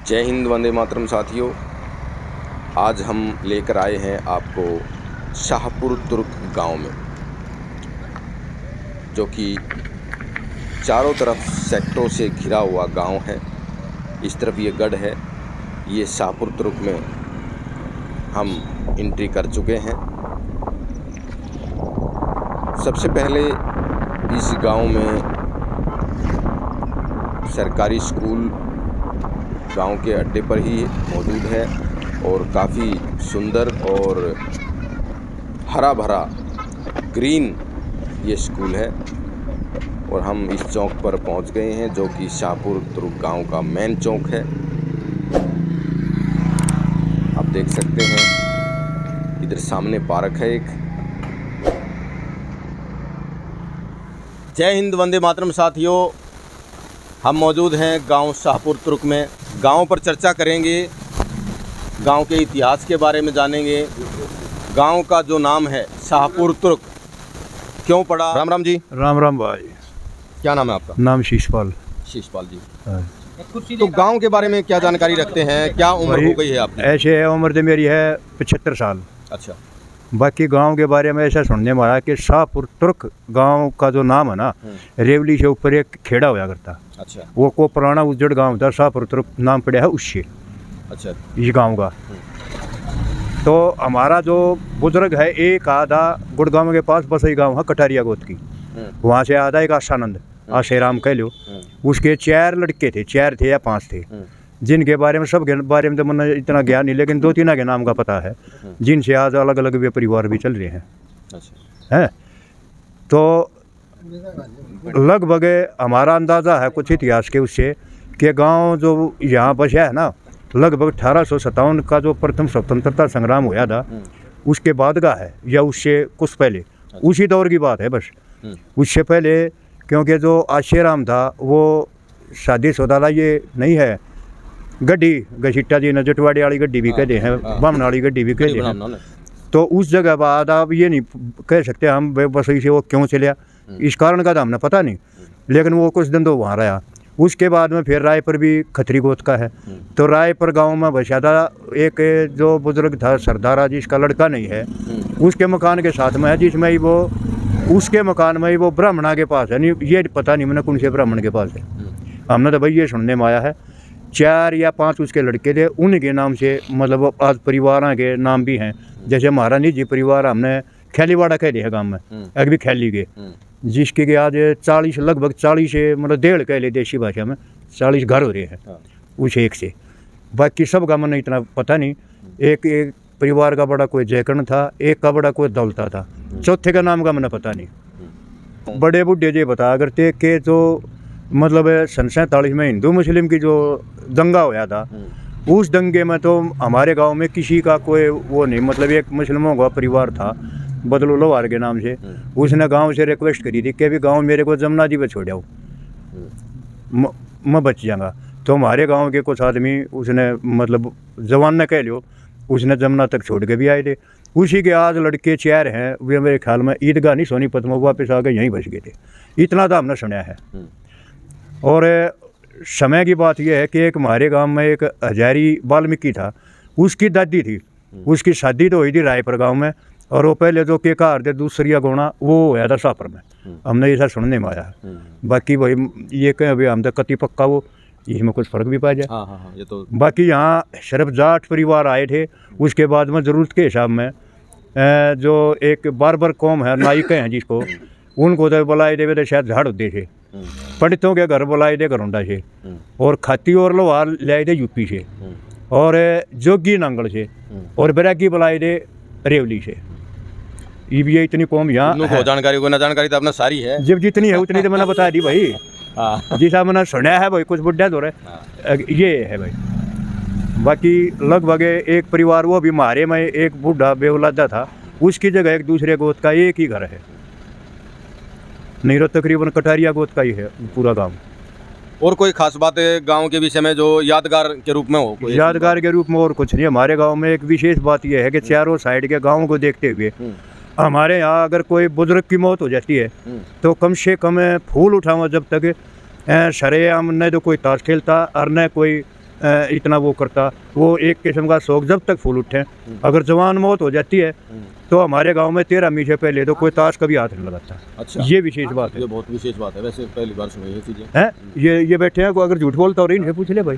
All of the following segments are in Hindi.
जय हिंद, वंदे मातरम साथियों। आज हम लेकर आए हैं आपको शाहपुर तुर्क गांव में, जो कि चारों तरफ सेक्टरों से घिरा हुआ गांव है। इस तरफ ये गढ़ है। ये शाहपुर तुर्क में हम एंट्री कर चुके हैं। सबसे पहले इस गांव में सरकारी स्कूल गांव के अड्डे पर ही मौजूद है और काफ़ी सुंदर और हरा भरा ग्रीन ये स्कूल है। और हम इस चौक पर पहुंच गए हैं, जो कि शाहपुर तुर्क गांव का मेन चौक है। आप देख सकते हैं इधर सामने पार्क है एक। जय हिंद, वंदे मातरम साथियों। हम मौजूद हैं गांव शाहपुर तुर्क में। गांव पर चर्चा करेंगे, गांव के इतिहास के बारे में जानेंगे। गांव का जो नाम है शाहपुर तुर्क क्यों पड़ा। राम राम जी। राम राम भाई। क्या नाम है आपका? नाम शीशपाल। शीशपाल जी। तो गांव के बारे में क्या जानकारी रखते हैं? क्या उम्र हो गई है आपकी? ऐसे है, उम्र तो मेरी है 75 साल। अच्छा। बाकी गांव के बारे में ऐसा सुनने में आया कि शाहपुर तुर्क गांव का जो नाम है ना, रेवली से ऊपर एक खेड़ा होया करता। अच्छा। वो को पुराना उज्जड़ गांव था, शाहपुर तुर्क नाम पड़ा है उससे। अच्छा। इस गांव का तो हमारा जो बुजुर्ग है, एक आधा गुड़गांव के पास बसई गांव है कटारिया गोद की, वहाँ से आधा एक आशानंद आशेराम कह लो। उसके 4 लड़के थे, 4 थे या 5 थे, जिनके बारे में सब के बारे में तो मैंने इतना ज्ञान नहीं, लेकिन 2-3 के नाम का पता है, जिनसे आज अलग अलग वे परिवार भी चल रहे हैं। अच्छा। हैं तो लगभग हमारा अंदाज़ा है कुछ इतिहास के उससे कि गांव जो यहाँ बसा है ना, लगभग 1857 का जो प्रथम स्वतंत्रता संग्राम हुआ था उसके बाद का है, या उससे कुछ पहले, उसी दौर की बात है बस। उससे पहले क्योंकि जो आशेराम था वो शादीशुदा, ये नहीं है गड्डी घसीटा जी ने जटवाड़ी वाली गड्डी भी कहते हैं, बामन वाली गड्डी भी कहते हैं। तो उस जगह बाद आप ये नहीं कह सकते हम बस इसे वो क्यों चलिया, इस कारण का तो हमने पता नहीं, लेकिन वो कुछ दिन तो वहाँ रहा। उसके बाद में फिर रायपुर भी खत्री गोत का है। तो रायपुर गांव में बसा था एक जो बुजुर्ग था सरदारा, जिसका लड़का नहीं है, उसके मकान के साथ में है, जिसमें ही वो उसके मकान में ही वो ब्राह्मणा के पास है। नहीं ये पता नहीं मैंने कौन से ब्राह्मण के पास है, हमने तो भाई ये सुनने में आया है। 4 या 5 उसके लड़के थे, उनके नाम से मतलब आज परिवार के नाम भी हैं। जैसे हमारा निजी परिवार हमने खैलीवाड़ा कह दिया गाँव में, एक भी खैली के, जिसके के आज 40 लगभग 40 मतलब 1.5 कह ले देशी भाषा में 40 घर हो रहे हैं उस एक से। बाकी सब का मैंने इतना पता नहीं। एक परिवार का बड़ा कोई जयकर्ण था, एक का बड़ा कोई दौलता था, चौथे का नाम का मैंने पता नहीं। बड़े बुढ़े ये बता करते कि जो मतलब 47 में हिंदू मुस्लिम की जो दंगा होया था, उस दंगे में तो हमारे गांव में किसी का कोई वो नहीं, मतलब एक मुस्लिमों का परिवार था बदलो लोहार के नाम से, उसने गांव से रिक्वेस्ट करी थी कि भी गांव मेरे को जमुना जी पे छोड़ाओ, मैं बच जाऊंगा। तो हमारे गांव के कुछ आदमी उसने मतलब जवान न कह लो, उसने जमुना तक छोड़ के भी आए थे। उसी के आज लड़के 4 हैं, वे मेरे ख्याल में ईदगाह नहीं सोनीपत में वापस आ गए, यहीं बच गए थे, इतना तो हमने सुना है। और समय की बात यह है कि एक हमारे गांव में एक हजारी वाल्मीकि था, उसकी दादी थी, उसकी शादी तो हुई थी रायपुर गांव में, और वो पहले जो के कार थे दूसरिया गोना वो होया था शाहपुर में, हमने ऐसा सुनने में आया है। बाकी वही ये कहें अभी हम तो कति पक्का वो इसमें कुछ फ़र्क भी पाया जाए। हाँ, ये तो बाकी यहाँ सिर्फ जाट परिवार आए थे। उसके बाद में ज़रूरत के हिसाब में जो एक बारबर कौम है, नायक हैं जिसको, उनको तो बुलाए दे तो शायद झाड़ होते थे, पंडितों के घर बुलाए दे घरोंडा से, और खाती और लोहार लाए दे यूपी से, और जोगी नांगल से, और बैरागी बुलाए दे रेवली से। ये इतनी कौम यहाँ जानकारी को ना जानकारी तो अपना सारी है, जब जितनी है उतनी तो मैंने बता दी भाई। जिसा मैंने सुना है भाई, कुछ बुढ़ा तो रहे ये है भाई। बाकी लगभग एक परिवार, वो भी मारे में एक बूढ़ा बेवलादा था, उसकी जगह एक दूसरे गोत का एक ही घर है, नहीं तो तकरीबन कटारिया गोत का ही है पूरा गांव। और कोई खास बात है गांव के विषय में जो यादगार के रूप में हो? यादगार के रूप में और कुछ नहीं। हमारे गांव में एक विशेष बात यह है कि चारों साइड के गांव को देखते हुए हमारे यहाँ अगर कोई बुजुर्ग की मौत हो जाती है तो कम से कम फूल उठावा, जब तक सरेआम न तो कोई ताश खेलता और न कोई इतना वो करता। वो एक किस्म का शौक जब तक फूल उठे। अगर जवान मौत हो जाती है तो हमारे गांव में 13 मीठे पहले तो कोई ताश कभी हाथ नहीं लगाता। अच्छा, ये विशेष बात है। ये बहुत विशेष बात है, वैसे पहली बार सुनी ये चीज़ें है। ये बैठे हैं, को अगर झूठ बोलता और इनसे पूछ ले भाई,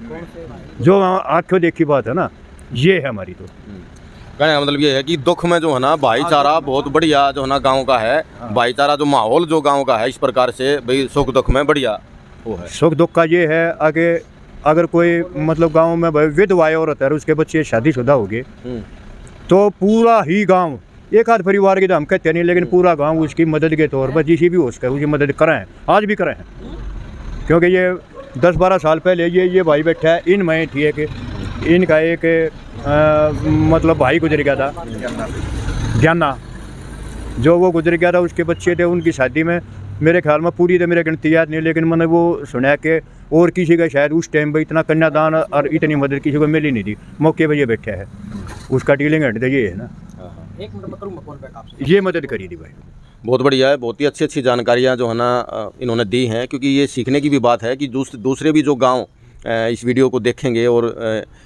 जो आंखों देखी बात है ना, ये है हमारी। तो कहने का मतलब ये है कि दुख में जो है ना भाईचारा बहुत बढ़िया जो है ना गांव का है। भाईचारा जो माहौल जो गांव का है, इस प्रकार से भाई सुख दुख में बढ़िया वो है। सुख दुख का ये है आगे, अगर कोई मतलब गांव में भाई विधवा औरत है और उसके बच्चे शादीशुदा हो गए तो पूरा ही गांव, एक आध परिवार के तो हम कहते नहीं, लेकिन पूरा गांव उसकी मदद के तौर पर जिसी भी हो सके उसकी मदद करें, आज भी करें। क्योंकि ये 10-12 साल पहले ये भाई बैठा है, इन में थी एक इनका एक मतलब भाई गुजर गया था, ज्ञाना, जो वो गुजर गया था, उसके बच्चे थे, उनकी शादी में मेरे ख्याल में पूरी तो मेरे गिनती याद नहीं, लेकिन मैंने वो सुना कि और किसी का शायद उस टाइम पे इतना कन्यादान और इतनी मदद किसी को मिली नहीं थी। मौके पर ये बैठा है, उसका डीलिंग हेड ये है ना, ये मदद करी थी भाई। बहुत बढ़िया है, बहुत ही अच्छी अच्छी जानकारियाँ जो है ना इन्होंने दी हैं, क्योंकि ये सीखने की भी बात है कि दूसरे भी जो गांव इस वीडियो को देखेंगे और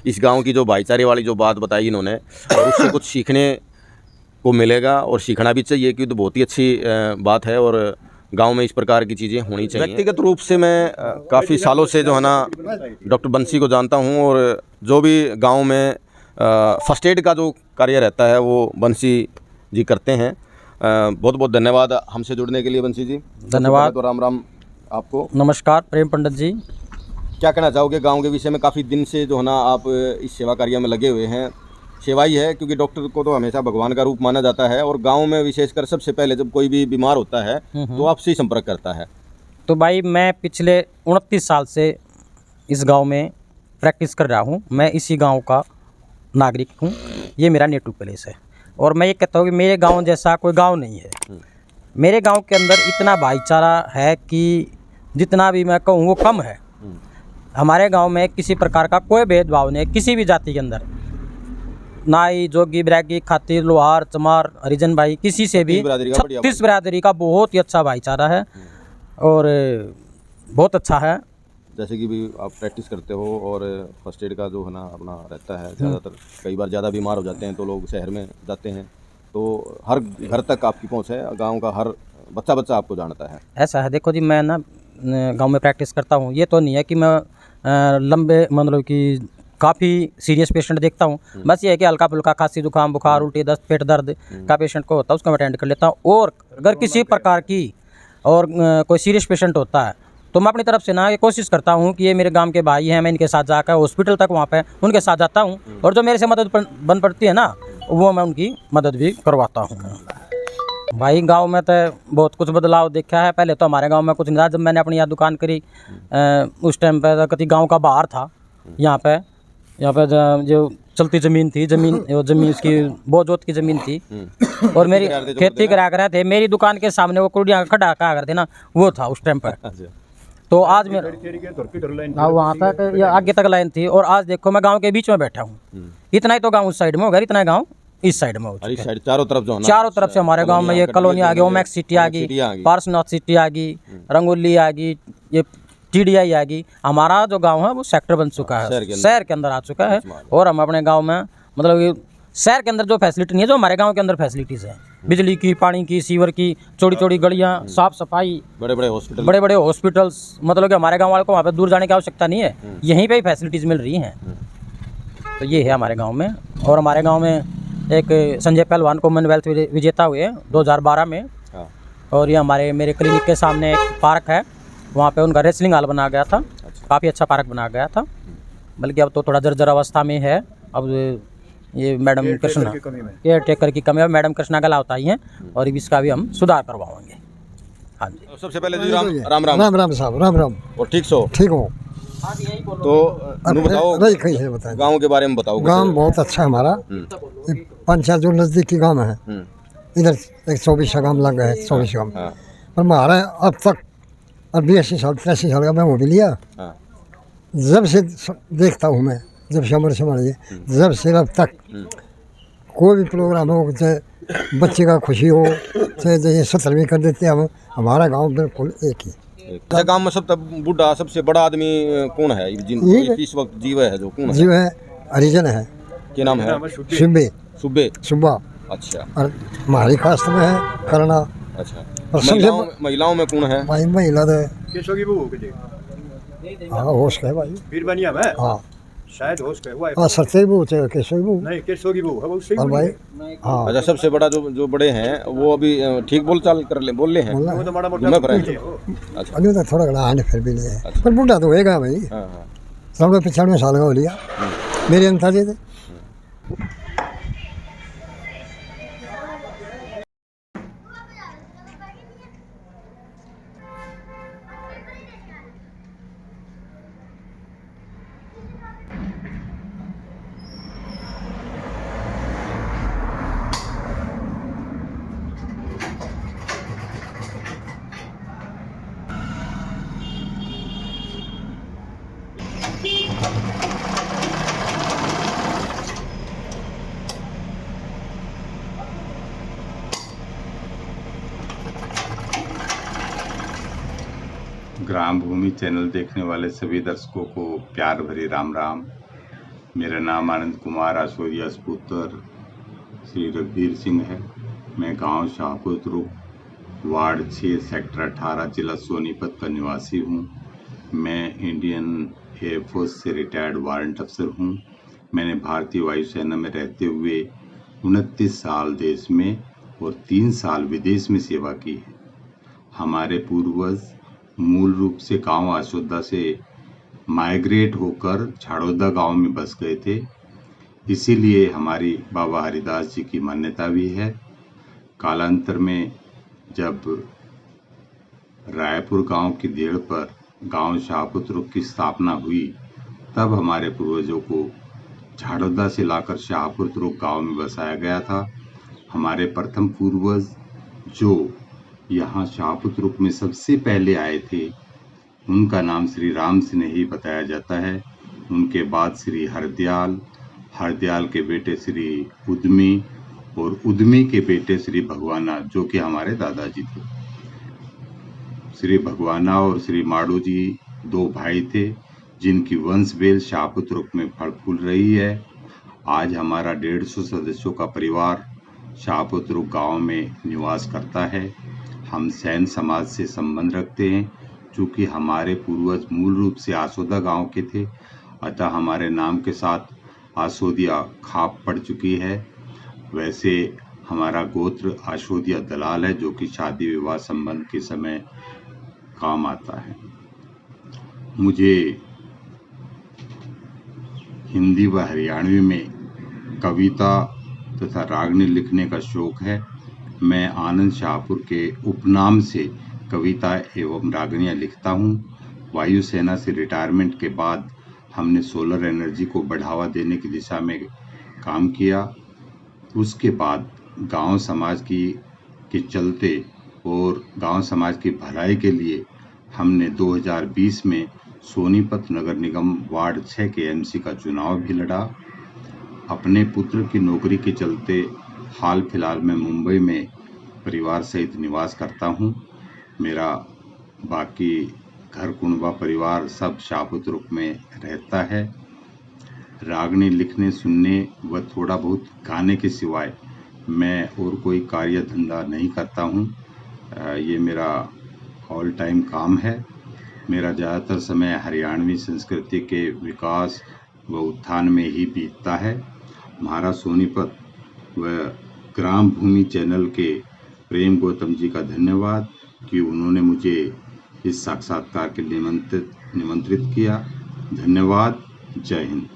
इस गांव की जो भाईचारे वाली जो बात बताई इन्होंने, और उससे कुछ सीखने को मिलेगा और सीखना भी चाहिए, क्योंकि तो बहुत ही अच्छी बात है और गांव में इस प्रकार की चीज़ें होनी चाहिए। व्यक्तिगत रूप से मैं काफ़ी सालों से जो है ना डॉक्टर बंसी को जानता हूं, और जो भी गांव में फर्स्ट एड का जो कार्य रहता है वो बंसी जी करते हैं। बहुत बहुत धन्यवाद हमसे जुड़ने के लिए बंसी जी। धन्यवाद। तो राम राम आपको। नमस्कार प्रेम पंडित जी। क्या कहना चाहोगे गांव के विषय में? काफ़ी दिन से जो है ना आप इस सेवा कार्य में लगे हुए हैं। सेवा ही है, क्योंकि डॉक्टर को तो हमेशा भगवान का रूप माना जाता है, और गांव में विशेषकर सबसे पहले जब कोई भी बीमार होता है तो आपसे ही संपर्क करता है। तो भाई मैं पिछले 29 साल से इस गांव में प्रैक्टिस कर रहा हूं। मैं इसी गांव का नागरिक हूं, ये मेरा नेटिव प्लेस है, और मैं ये कहता हूँ कि मेरे गांव जैसा कोई गांव नहीं है। मेरे गांव के अंदर इतना भाईचारा है कि जितना भी मैं कहूँ वो कम है। हमारे गांव में किसी प्रकार का कोई भेदभाव नहीं है, किसी भी जाति के अंदर, नाई, जोगी, ब्रैगी, खातिर, लोहार, चमार, हरिजन भाई, किसी से भी 36 बिरादरी का बहुत ही अच्छा भाईचारा है और बहुत अच्छा है। जैसे कि भी आप प्रैक्टिस करते हो और फर्स्ट एड का जो है ना अपना रहता है, ज़्यादातर कई बार ज़्यादा बीमार हो जाते हैं तो लोग शहर में जाते हैं, तो हर घर तक आपकी पहुंच है, गांव का हर बच्चा आपको जानता है। ऐसा है, देखो जी, मैं ना गांव में प्रैक्टिस करता हूं, ये तो नहीं है कि मैं लंबे मतलब कि काफ़ी सीरियस पेशेंट देखता हूं, बस ये है कि हल्का फुल्का खांसी, जुकाम, बुखार, उल्टी, दस्त, पेट दर्द का पेशेंट को होता है उसको मैं अटेंड कर लेता हूं। और अगर किसी प्रकार की और कोई सीरियस पेशेंट होता है तो मैं अपनी तरफ से ना ये कोशिश करता हूं कि ये मेरे गांव के भाई हैं, मैं इनके साथ जाकर हॉस्पिटल तक वहाँ पे उनके साथ जाता हूं, और जो मेरे से मदद बन पड़ती है ना वो मैं उनकी मदद भी करवाता हूँ। भाई गांव में तो बहुत कुछ बदलाव देखा है। पहले तो हमारे गांव में कुछ नहीं था। जब मैंने अपनी यहाँ दुकान करी उस टाइम पे तो कभी गांव का बाहर था, यहाँ पे जो चलती ज़मीन थी, ज़मीन उसकी बहुत जोत की ज़मीन थी, और मेरी खेती करा कर रहे थे। मेरी दुकान के सामने वो कुड़ियाँ खड़ा कहा करते ना, वो था उस टाइम पर। तो आज मैं वहाँ तक या आगे तक लाइन थी, और आज देखो मैं गाँव के बीच में बैठा हूँ। इतना ही तो गाँव उस साइड में होगा, इतना गाँव इस साइड में हो चुका है। चारों तरफ जो चारों तरफ से हमारे गांव में ये कॉलोनी आ गई, ओमैक्स सिटी आ गई, पारसनाथ सिटी आ गई, रंगोली आ गई, ये TDI आ गई। हमारा जो गांव है वो सेक्टर बन चुका है, शहर के अंदर आ चुका है। और हम अपने गांव में मतलब शहर के अंदर जो फैसिलिटी नहीं है, जो हमारे गांव के अंदर फैसिलिटीज़ हैं, बिजली की, पानी की, सीवर की, चौड़ी चौड़ी गलियाँ, साफ सफाई, बड़े बड़े हॉस्पिटल्स, मतलब कि हमारे गाँव वाले को वहाँ पर दूर जाने की आवश्यकता नहीं है, यहीं पर ही फैसिलिटीज़ मिल रही हैं। तो ये है हमारे गाँव में। और हमारे गाँव में एक संजय पहलवान कॉमनवेल्थ विजेता हुए 2012 में, और ये मेरे क्लिनिक के सामने एक पार्क है, वहाँ पे उनका रेसलिंग हॉल बना गया था। काफ़ी अच्छा पार्क बना गया था, बल्कि अब तो थोड़ा जर्जर अवस्था में है। अब ये मैडम कृष्णा केयर टेकर की कमी है, मैडम कृष्णा का लाभ आई हैं, और इसका भी हम सुधार करवाएंगे। हाँ जी। सबसे पहले जी राम साहब, राम राम। और ठीक हो तो बताओ गांव के बारे में बताओ। गांव बहुत अच्छा है हमारा, पंचायत जो नज़दीकी गांव है, इधर एक 24 गांव लग गए, 24 गांव। पर हमारा अब तक 82 साल 83 साल का मैं वो भी लिया। जब से देखता हूँ मैं, जब से उम्र संभालिए, जब से अब तक कोई भी प्रोग्राम हो, चाहे बच्चे का खुशी हो, चाहे जैसे 70वीं कर देते हैं हम, हमारा गाँव बिल्कुल एक ही। अच्छा, गांव में सब तब बूढ़ा सबसे बड़ा आदमी कौन है जिन ये- इस वक्त जीव है जो कौन है? जीव है हरिजन है, क्या नाम है? शिंबे सुबे। सुबा, अच्छा और हमारी कास्ट में है करना। अच्छा। और सबसे महिलाओं में कौन है? भाई महिला तो केसो की बहू के हाँ होश का है भाई, बीरबनिया में हाँ शायद होश का हुआ है। हाँ सत्य की बहू थे, केशव की बहू। नहीं केसो की बहू है वो उससे और भाई हाँ अच्छा, सबसे बड़ा जो बड़े हैं वो अभी ठीक बोल चाल बोल ले हैं? बोलना वो है। तो माड़ा घूमे मोटा फिरे। है वो। अच्छा। अभी तो थोड़ा घना आने फिर भी नहीं है, अच्छा। पर बूढ़ा तो होएगा भाई, हाँ हाँ। 95 साल का हो लिया मेरे अंदाजे थे। ग्राम भूमि चैनल देखने वाले सभी दर्शकों को प्यार भरी राम राम। मेरा नाम आनंद कुमार आशोरिया पुत्र श्री रघुवीर सिंह है। मैं गांव शाहपुर रुक वार्ड 6 सेक्टर 18 जिला सोनीपत का निवासी हूं। मैं इंडियन एयरफोर्स से रिटायर्ड वारंट अफसर हूं। मैंने भारतीय वायुसेना में रहते हुए 29 साल देश में और 3 साल विदेश में सेवा की है। हमारे पूर्वज मूल रूप से गांव आशोदा से माइग्रेट होकर झाड़ोदा गांव में बस गए थे। इसीलिए हमारी बाबा हरिदास जी की मान्यता भी है। कालांतर में जब रायपुर गांव की देड़ पर गांव शाहपुर की स्थापना हुई, तब हमारे पूर्वजों को झाड़ोदा से लाकर शाहपुर गांव में बसाया गया था। हमारे प्रथम पूर्वज जो यहाँ शाहपुर में सबसे पहले आए थे, उनका नाम श्री राम सिंह ही बताया जाता है। उनके बाद श्री हरदयाल, हरदयाल के बेटे श्री उद्मी और उद्मी के बेटे श्री भगवाना, जो कि हमारे दादाजी थे। श्री भगवाना और श्री माड़ू जी 2 भाई थे, जिनकी वंशवेल शाहपुर में फल फूल रही है। आज हमारा 150 सदस्यों का परिवार शाहपुर गांव में निवास करता है। हम सैन समाज से संबंध रखते हैं, चूँकि हमारे पूर्वज मूल रूप से आसोदा गांव के थे, अतः हमारे नाम के साथ आसोदिया खाप पड़ चुकी है। वैसे हमारा गोत्र आशोदिया दलाल है, जो कि शादी विवाह संबंध के समय काम आता है। मुझे हिंदी व हरियाणवी में कविता तथा रागनी लिखने का शौक है। मैं आनंद शाहपुर के उपनाम से कविता एवं रागनियाँ लिखता हूँ। वायुसेना से रिटायरमेंट के बाद हमने सोलर एनर्जी को बढ़ावा देने की दिशा में काम किया। उसके बाद गांव समाज के चलते और गांव समाज की भलाई के लिए हमने 2020 में सोनीपत नगर निगम वार्ड 6 के एमसी का चुनाव भी लड़ा। अपने पुत्र की नौकरी के चलते हाल फिलहाल मैं मुंबई में परिवार सहित निवास करता हूं। मेरा बाकी घर कुनबा परिवार सब शाहपुर में रहता है। रागनी लिखने, सुनने व थोड़ा बहुत गाने के सिवाय मैं और कोई कार्य धंधा नहीं करता हूं। ये मेरा ऑल टाइम काम है। मेरा ज़्यादातर समय हरियाणवी संस्कृति के विकास व उत्थान में ही बीतता है। महाराज सोनीपत व ग्राम भूमि चैनल के प्रेम गौतम जी का धन्यवाद कि उन्होंने मुझे इस साक्षात्कार के लिए निमंत्रित किया। धन्यवाद। जय हिंद।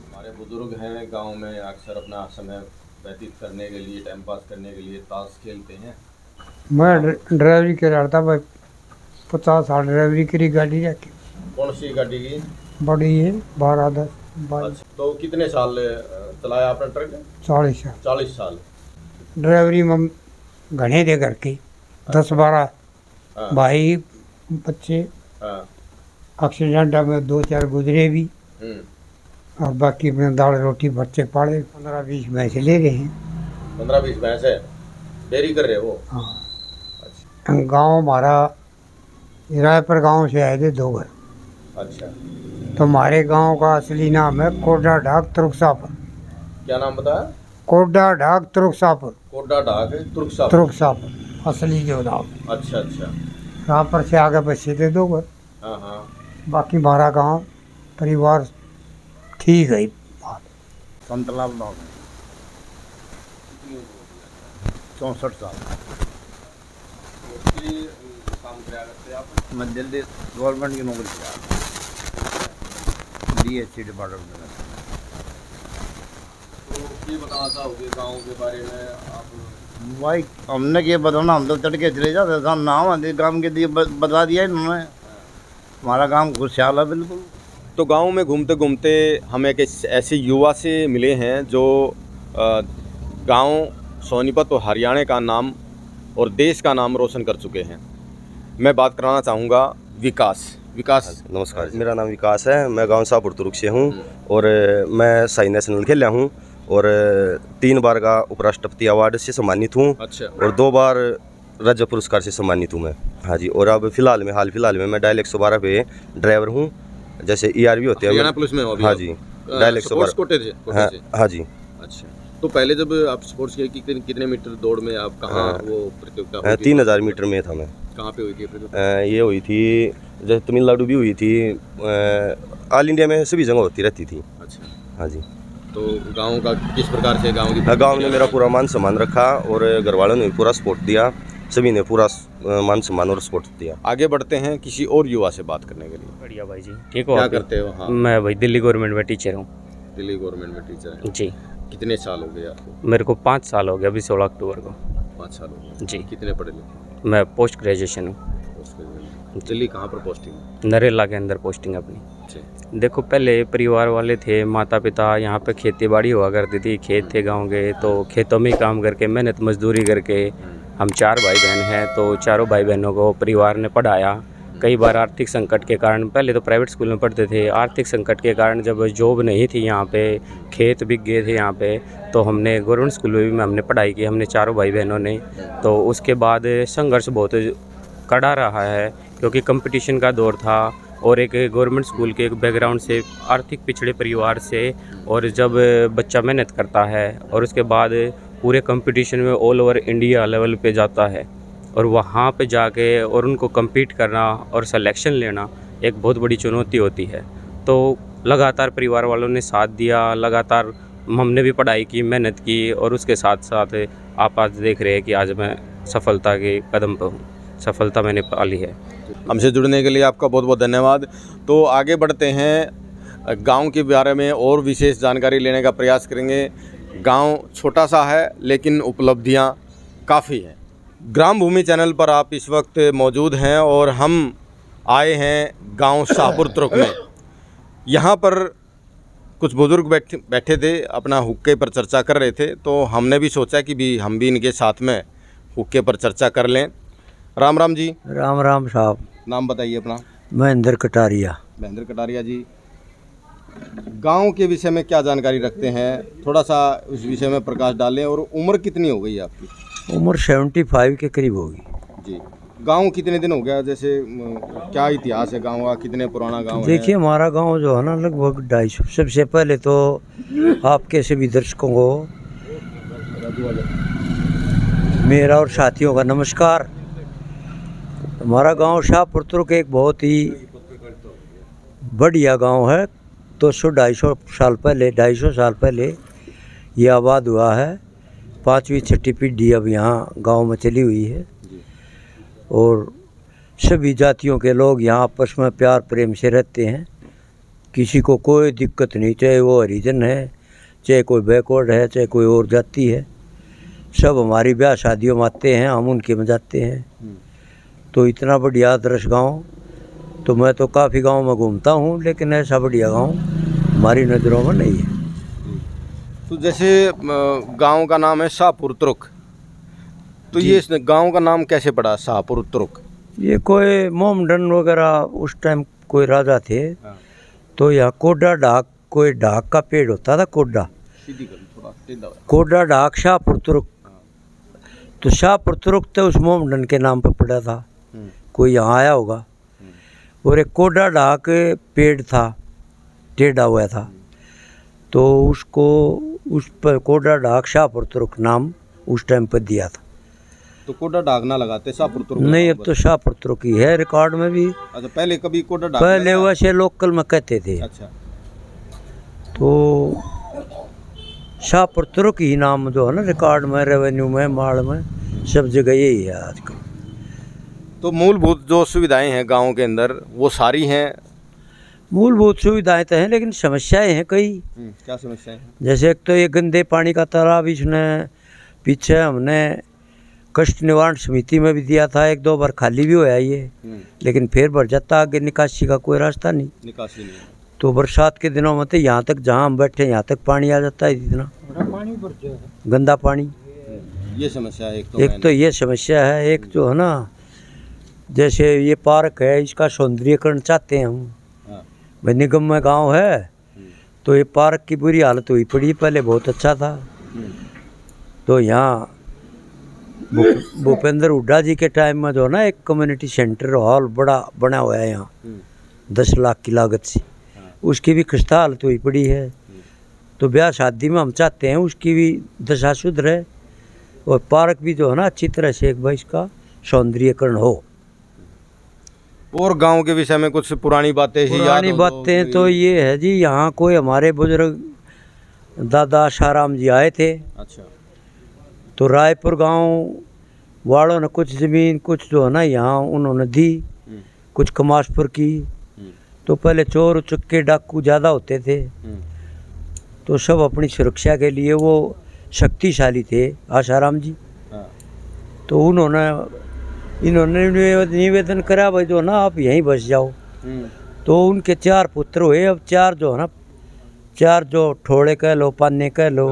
हमारे बुजुर्ग हैं, गांव में अक्सर अपना समय व्यतीत करने के लिए, टाइम पास करने के लिए ताश खेलते हैं। मैं ड्राइवरी करता भाई, 50 साल ड्राइवरी करी, गाड़ी रखी कौन सी गाड़ी की? बड़ी है 12-10 अच्छा, तो कितने साल चलाया आपने ट्रक? 40 साल 40 साल। ड्राइवरी में घने थे घर के 10-12 हाँ। भाई बच्चे। हाँ। एक्सीडेंट में 2-4 गुजरे भी, और बाकी में दाल रोटी बच्चे पाले। 15-20 भैंस ले रहे हैं। 15-20 भैंस है, डेयरी कर रहे हो? हाँ। गांव हमारा रायपुर गांव से आए थे 2 घर। अच्छा, तो हमारे गांव का असली नाम है कोडा ढाक तुरुकसापुर। क्या नाम बताया? कोडा ढाक तुरुकसापुर। कोडा ढाक तुर्कसा। तुरुकसापुर असली जो नाम। अच्छा अच्छा। यहाँ पर से आगे बचे थे 2 घर। हाँ हाँ। बाकी हमारा गांव परिवार ठीक है। संतलाल नाम 64 साल। मैं दिल्ली गवर्नमेंट की नौकरी किया, DSC डिपार्टमेंट में। तो ये बताना चाहोगे गाँव के बारे में आप? भाई हमने क्या बताना, हम तो तड़के चले जाते थे। नाम आते गाँव के दिए बता दिया इन्होंने। हमारा गाँव खुशहाल है बिल्कुल। तो गांव में घूमते घूमते हम एक ऐसे युवा से मिले हैं जो गांव सोनीपत और हरियाणा का नाम और देश का नाम रोशन कर चुके हैं। मैं बात कराना चाहूँगा विकास। नमस्कार, मेरा नाम विकास है। मैं गांव शाहपुर तुरुक से हूँ और मैं साई नेशनल खेला हूँ और 3 बार का उपराष्ट्रपति अवार्ड से सम्मानित हूँ। अच्छा। और 2 बार राज्य पुरस्कार से सम्मानित हूँ मैं। हाँ जी। और अब हाल फिलहाल में मैं डायल 112 पे ड्राइवर हूँ। जैसे ERV होते हैं हरियाणा पुलिस में हो अभी? हाँ जी, डायल 112 कोटे थे। हाँ जी। अच्छा, तो पहले जब आप स्पोर्ट्स के कितने मीटर दौड़ में आप कहाँ वो प्रतियोगिता? 3000 मीटर में था मैं। कहाँ पे हुई थी प्रतियोगिता? ये हुई थी जैसे तमिलनाडु भी हुई थी, ऑल इंडिया में सभी जगह होती रहती थी। अच्छा। हाँ जी। तो गांव का किस प्रकार से गांव ने मेरा पूरा मान सम्मान रखा और घर वालों ने भी पूरा सपोर्ट दिया। सभी ने पूरा मान सम्मान और सपोर्ट दिया। आगे बढ़ते हैं किसी और युवा से बात करने के लिए। बढ़िया भाई जी, ठीक हो? क्या करते हो? हाँ, मैं भाई दिल्ली गवर्नमेंट में टीचर हूँ। दिल्ली गवर्नमेंट में टीचर हैं जी। कितने साल हो गए आपको? मेरे को 5 साल हो गया, अभी 16 अक्टूबर को। 5 साल हो गए जी। कितने पढ़े लिखे? मैं पोस्ट ग्रेजुएशन हूँ। दिल्ली कहाँ पर पोस्टिंग? नरेला के अंदर पोस्टिंग अपनी। अच्छा। देखो पहले परिवार वाले थे, माता पिता, यहाँ पे खेती बाड़ी हुआ करती थी, खेत थे गाँव के, तो खेतों में ही काम करके मेहनत मजदूरी करके हम 4 भाई बहन हैं। तो चारों भाई बहनों को परिवार ने पढ़ाया। कई बार आर्थिक संकट के कारण, पहले तो प्राइवेट स्कूल में पढ़ते थे, आर्थिक संकट के कारण जब जॉब नहीं थी यहाँ पे, खेत बिक गए थे यहाँ पे, तो हमने गवर्नमेंट स्कूल में भी हमने पढ़ाई की, हमने चारों भाई बहनों ने। तो उसके बाद संघर्ष बहुत कड़ा रहा है क्योंकि कंपटीशन का दौर था और एक गवर्नमेंट स्कूल के एक बैकग्राउंड से, आर्थिक पिछड़े परिवार से, और जब बच्चा मेहनत करता है और उसके बाद पूरे कंपटीशन में ऑल ओवर इंडिया लेवल पे जाता है और वहाँ पे जाके और उनको compete करना और सिलेक्शन लेना एक बहुत बड़ी चुनौती होती है। तो लगातार परिवार वालों ने साथ दिया, लगातार हमने भी पढ़ाई की, मेहनत की और उसके साथ साथ आप आज देख रहे हैं कि आज मैं सफलता के कदम पर हूँ, सफलता मैंने पा ली है। हमसे जुड़ने के लिए आपका बहुत बहुत धन्यवाद। तो आगे बढ़ते हैं, गांव के बारे में और विशेष जानकारी लेने का प्रयास करेंगे। गांव छोटा सा है लेकिन उपलब्धियां काफ़ी हैं। ग्राम भूमि चैनल पर आप इस वक्त मौजूद हैं और हम आए हैं गांव शाहपुर तुरुक में। यहाँ पर कुछ बुज़ुर्ग बैठे थे, अपना हुक्के पर चर्चा कर रहे थे, तो हमने भी सोचा कि भी हम भी इनके साथ में हुक्के पर चर्चा कर लें। राम राम जी। राम राम साहब। नाम बताइए अपना। महेंद्र कटारिया। महेंद्र कटारिया जी, गांव के विषय में क्या जानकारी रखते हैं, थोड़ा सा उस विषय में प्रकाश डालें। और उम्र कितनी हो गई है आपकी? उम्र 75 के करीब होगी जी। गांव कितने दिन हो गया, जैसे क्या इतिहास है गांव का, कितने पुराना गांव है? देखिए हमारा गांव जो है ना लगभग 250। सबसे पहले तो आपके सभी दर्शकों को मेरा और साथियों का नमस्कार। हमारा गांव शाहपुर तुरुक एक बहुत ही बढ़िया गांव है। 200-250 साल पहले, 250 साल पहले ये आबाद हुआ है। 5वीं 6ठी पीढ़ी अब यहाँ गांव में चली हुई है और सभी जातियों के लोग यहाँ आपस में प्यार प्रेम से रहते हैं। किसी को कोई दिक्कत नहीं, चाहे वो हरिजन है, चाहे कोई बैकवर्ड है, चाहे कोई और जाति है। सब हमारी ब्याह शादियों में आते हैं, हम उनके में जाते हैं। तो इतना बढ़िया आदर्श गांव, तो मैं तो काफ़ी गांव में घूमता हूँ लेकिन ऐसा बढ़िया गांव हमारी नज़रों में नहीं है। तो जैसे गांव का नाम है शाहपुर तुरुक, तो ये गांव का नाम कैसे पड़ा शाहपुर तुरुक? ये कोई मोमडन वगैरह उस टाइम कोई राजा थे, तो यहाँ कोडा ढाक, कोई ढाक का पेड़ होता था, कोडा ढाक शाहपुर तुरुक। तो शाहपुर तुरुक तो उस मोमडन के नाम पर पड़ा था, कोई यहाँ आया होगा। और एक कोडा ढाक पेड़ था, टेढ़ा हुआ था, तो उसको उस पर कोडा ढाक शाहपुर तुरुक नाम उस टाइम पर दिया था। तो कोडा डाक ना लगाते, शाहपुर तुरुक नहीं, अब तो शाहपुर तुरुक ही है रिकॉर्ड में भी। अच्छा, पहले कभी कोडा डाक पहले वैसे लोकल में कहते थे। अच्छा, तो शाहपुर तुरुक ही नाम जो है ना रिकॉर्ड में, रेवेन्यू में, माल में, सब जगह यही है आजकल। तो मूलभूत जो सुविधाएं हैं गाँव के अंदर वो सारी हैं? मूलभूत सुविधाएं तो हैं, लेकिन समस्याएं हैं कई। क्या समस्याएं हैं? जैसे एक तो ये गंदे पानी का तालाब, इसने पीछे हमने कष्ट निवारण समिति में भी दिया था, 1-2 बार खाली भी होया ये, लेकिन फिर भर जाता, आगे निकासी का कोई रास्ता नहीं। निकासी नहीं। तो बरसात के दिनों में तो यहाँ तक, जहाँ हम बैठे यहाँ तक पानी आ जाता है, इतना गंदा पानी। ये समस्या है एक तो ये समस्या है। एक जो है ना, जैसे ये पार्क है, इसका सौंदर्यीकरण चाहते हैं हम। भाई निगम में गाँव है तो ये पार्क की बुरी हालत हुई पड़ी, पहले बहुत अच्छा था। तो यहाँ भूपेंद्र हुड्डा जी के टाइम में जो है ना, एक कम्युनिटी सेंटर हॉल बड़ा बना हुआ है यहाँ, 10 लाख की लागत से, उसकी भी खस्ता हालत हुई पड़ी है। तो ब्याह शादी में हम चाहते हैं उसकी भी दशा सुधरे, और पार्क भी जो है ना अच्छी तरह से एक भाई इसका सौंदर्यीकरण हो। और गांव के विषय में कुछ पुरानी बातें ही याद पुरानी हो बातें तो ये है जी, यहाँ कोई हमारे बुजुर्ग दादा आशाराम जी आए थे। अच्छा, तो रायपुर गांव वालों ने कुछ ज़मीन, कुछ जो है ना यहाँ उन्होंने दी, कुछ कमासपुर की। तो पहले चोर उचक्के डाकू ज़्यादा होते थे, तो सब अपनी सुरक्षा के लिए वो शक्तिशाली थे आशाराम जी। तो इन्होंने निवेदन करा, भाई जो ना आप यहीं बस जाओ। तो उनके 4 पुत्र हुए। अब 4 जो है ना, 4 जो ठोड़े कह लो, पान्ने कह लो,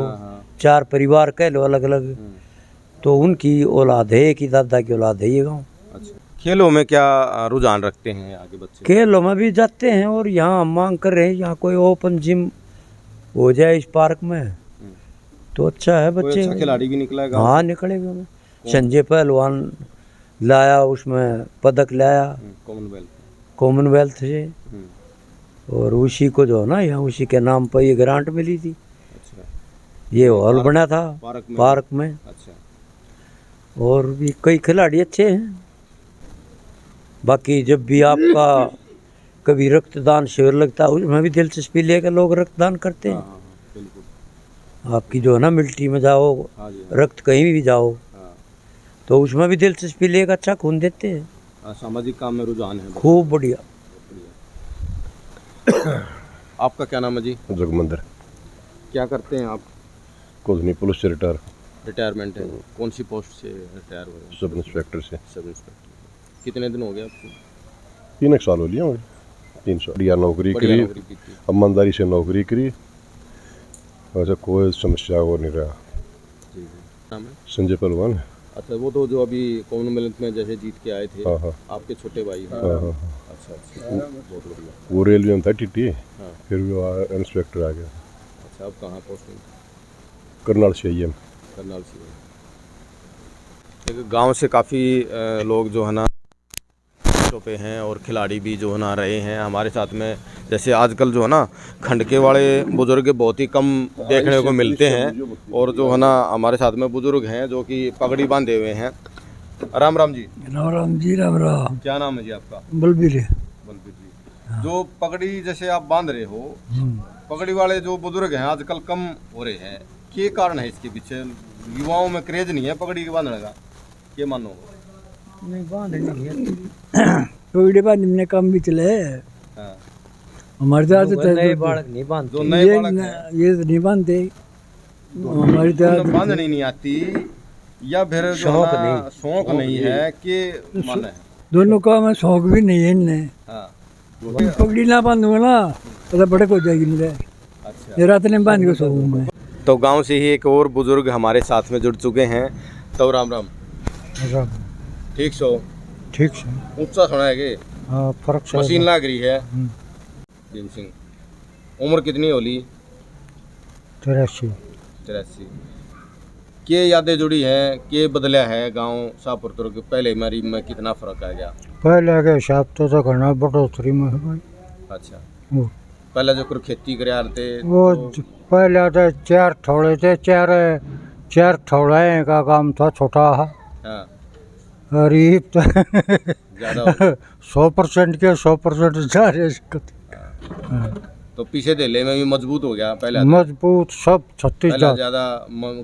4 परिवार कह लो अलग अलग। तो उनकी औलाद है, एक ही दादा की औलाद है ये गाँव। अच्छा, खेलों में क्या रुझान रखते हैं आगे बच्चे? खेलों में भी जाते हैं, और यहाँ हम मांग कर रहे हैं यहाँ कोई ओपन जिम हो जाए इस पार्क में तो अच्छा है। बच्चे अच्छा खिलाड़ी भी निकला है गाँव? हाँ, निकलेगा। संजय पहलवान लाया, उसमें पदक लाया कॉमनवेल्थ से, और उसी को जो है ना यहाँ उसी के नाम पर ये ग्रांट मिली थी। अच्छा, ये हॉल बना था पार्क में। अच्छा, और भी कई खिलाड़ी अच्छे हैं। बाकी जब भी आपका कभी रक्तदान शिविर लगता है, उसमें भी दिलचस्पी लेकर लोग रक्तदान करते हैं। बिल्कुल। आपकी जो है ना मिलिट्री में जाओ, रक्त कहीं भी जाओ, तो उसमें भी दिलचस्पी लेकर अच्छा खून देते हैं। सामाजिक काम में रुझान है खूब बढ़िया। आपका क्या नाम है जी? जगमंदिर। क्या करते हैं आप? कुछ नहीं, पुलिस से रिटायरमेंट है। कौन सी पोस्ट से रिटायर हुए? सब इंस्पेक्टर से। Sub inspector. कितने दिन हो गए आपको? 3 साल हो लिया मुझे। 3 साल बढ़िया नौकरी करी, ईमानदारी से नौकरी करी, वैसे कोई समस्या हो नहीं रहा। नाम है? संजय पहलवान। अच्छा, वो तो जो अभी कॉमनवेल्थ में जैसे जीत के आए थे, आपके छोटे भाई हैं? अच्छा, बहुत बढ़िया। वो रेलवे में था टीटी, फिर वो इंस्पेक्टर आ गया। अच्छा, अब कहाँ पोस्टिंग? करनाल से आई। करनाल से। गांव से काफ़ी लोग जो है ना पे हैं, और खिलाड़ी भी जो है ना रहे हैं हमारे साथ में। जैसे आजकल जो है ना खंडके वाले बुजुर्ग बहुत ही कम देखने को मिलते हैं, और जो है ना हमारे साथ में बुजुर्ग हैं जो कि पगड़ी बांधे हुए हैं। राम राम जी। राम राम जी। राम राम। क्या नाम है जी आपका? बलबीर। बलबीर जी। जो पगड़ी जैसे आप बांध रहे हो, पगड़ी वाले जो बुजुर्ग हैं आजकल कम हो रहे हैं, क्या कारण है इसके पीछे? युवाओं में क्रेज नहीं है पगड़ी के बांधने का, ये मानो? नहीं, पगड़ी बांधने काम भी चले। हमारे दादा नए बालक नहीं बांधते, ये नहीं बांधते। हमारी बांधनी नहीं आती, या फिर शौक नहीं है कि मन है? दोनों काम है, शौक भी नहीं है इन्हें। पगड़ी ना बांधूंगा ना तो भड़क हो जाएगी मेरे। अच्छा, रात ने बांध के सोऊंगा। तो गांव से ही एक और बुजुर्ग हमारे साथ में जुड़ चुके हैं। तो राम राम। ठीक सो? ठीक से। ऊंचा सुना है कि फर्क मशीन लग रही है। भीम सिंह, उम्र कितनी होली? 83। के यादें जुड़ी हैं, के बदला है गांव शाहपुर के पहले मरी में कितना फर्क आ गया? पहले के हिसाब तो घना बढ़ोतरी में है भाई। अच्छा, वो पहले जो कर खेती करे थे पहले तो चार थोड़े थे, चार थोड़े का काम था छोटा। हाँ, और ये तो ज्यादा 100% के 100% जा रहे। तो पीछे देले में भी मजबूत हो गया पहले। मजबूत सब छत्तीस पहले जात, ज्यादा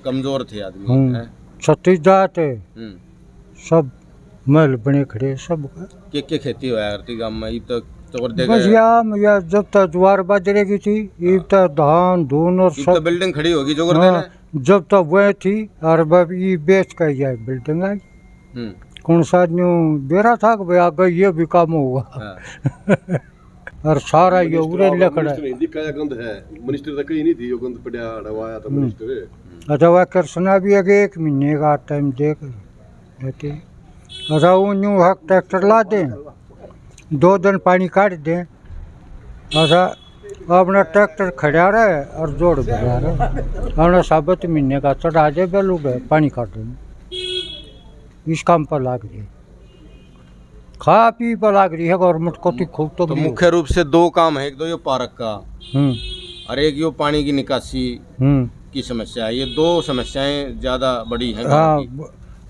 कमजोर थे आदमी हैं? 36 जात है, हम्म। सब महल बने खड़े सब। के खेती हुआ करती गांव में? अब तक तो कर बस या जब तक ज्वार बाजरे की थी, अब तक धान धून और तो सब बिल्डिंग खड़ी होगी जो कर हाँ, जब तक वह थी। और अब ये बेच कर जाए बिल्डिंग आई। कौन सा न्यू बेरा था कि भाई आगे ये भी काम होगा। और सारा ये उरे लकड़ा मिनिस्टर तक ही नहीं थी, गंद पड़ा हड़वाया था मिनिस्टर। अच्छा वह कृष्णा भी आगे 1 महीने का टाइम दे कर देते। अच्छा वो न्यू हक ट्रैक्टर ला दें, 2 दिन पानी काट दें। अच्छा अपना ट्रैक्टर खड़ा रहे और जोड़ बजा रहे अपना 7 महीने का चढ़ा दे बेलू गए पानी काट दें। इस काम पर लाग रही, खा पी पर लाग रही है गवर्नमेंट को। खूब तो मुख्य रूप से 2 काम है, एक तो ये पार्क का और एक ये पानी की निकासी की समस्या है। ये 2 समस्याएं ज्यादा बड़ी हैं। हाँ,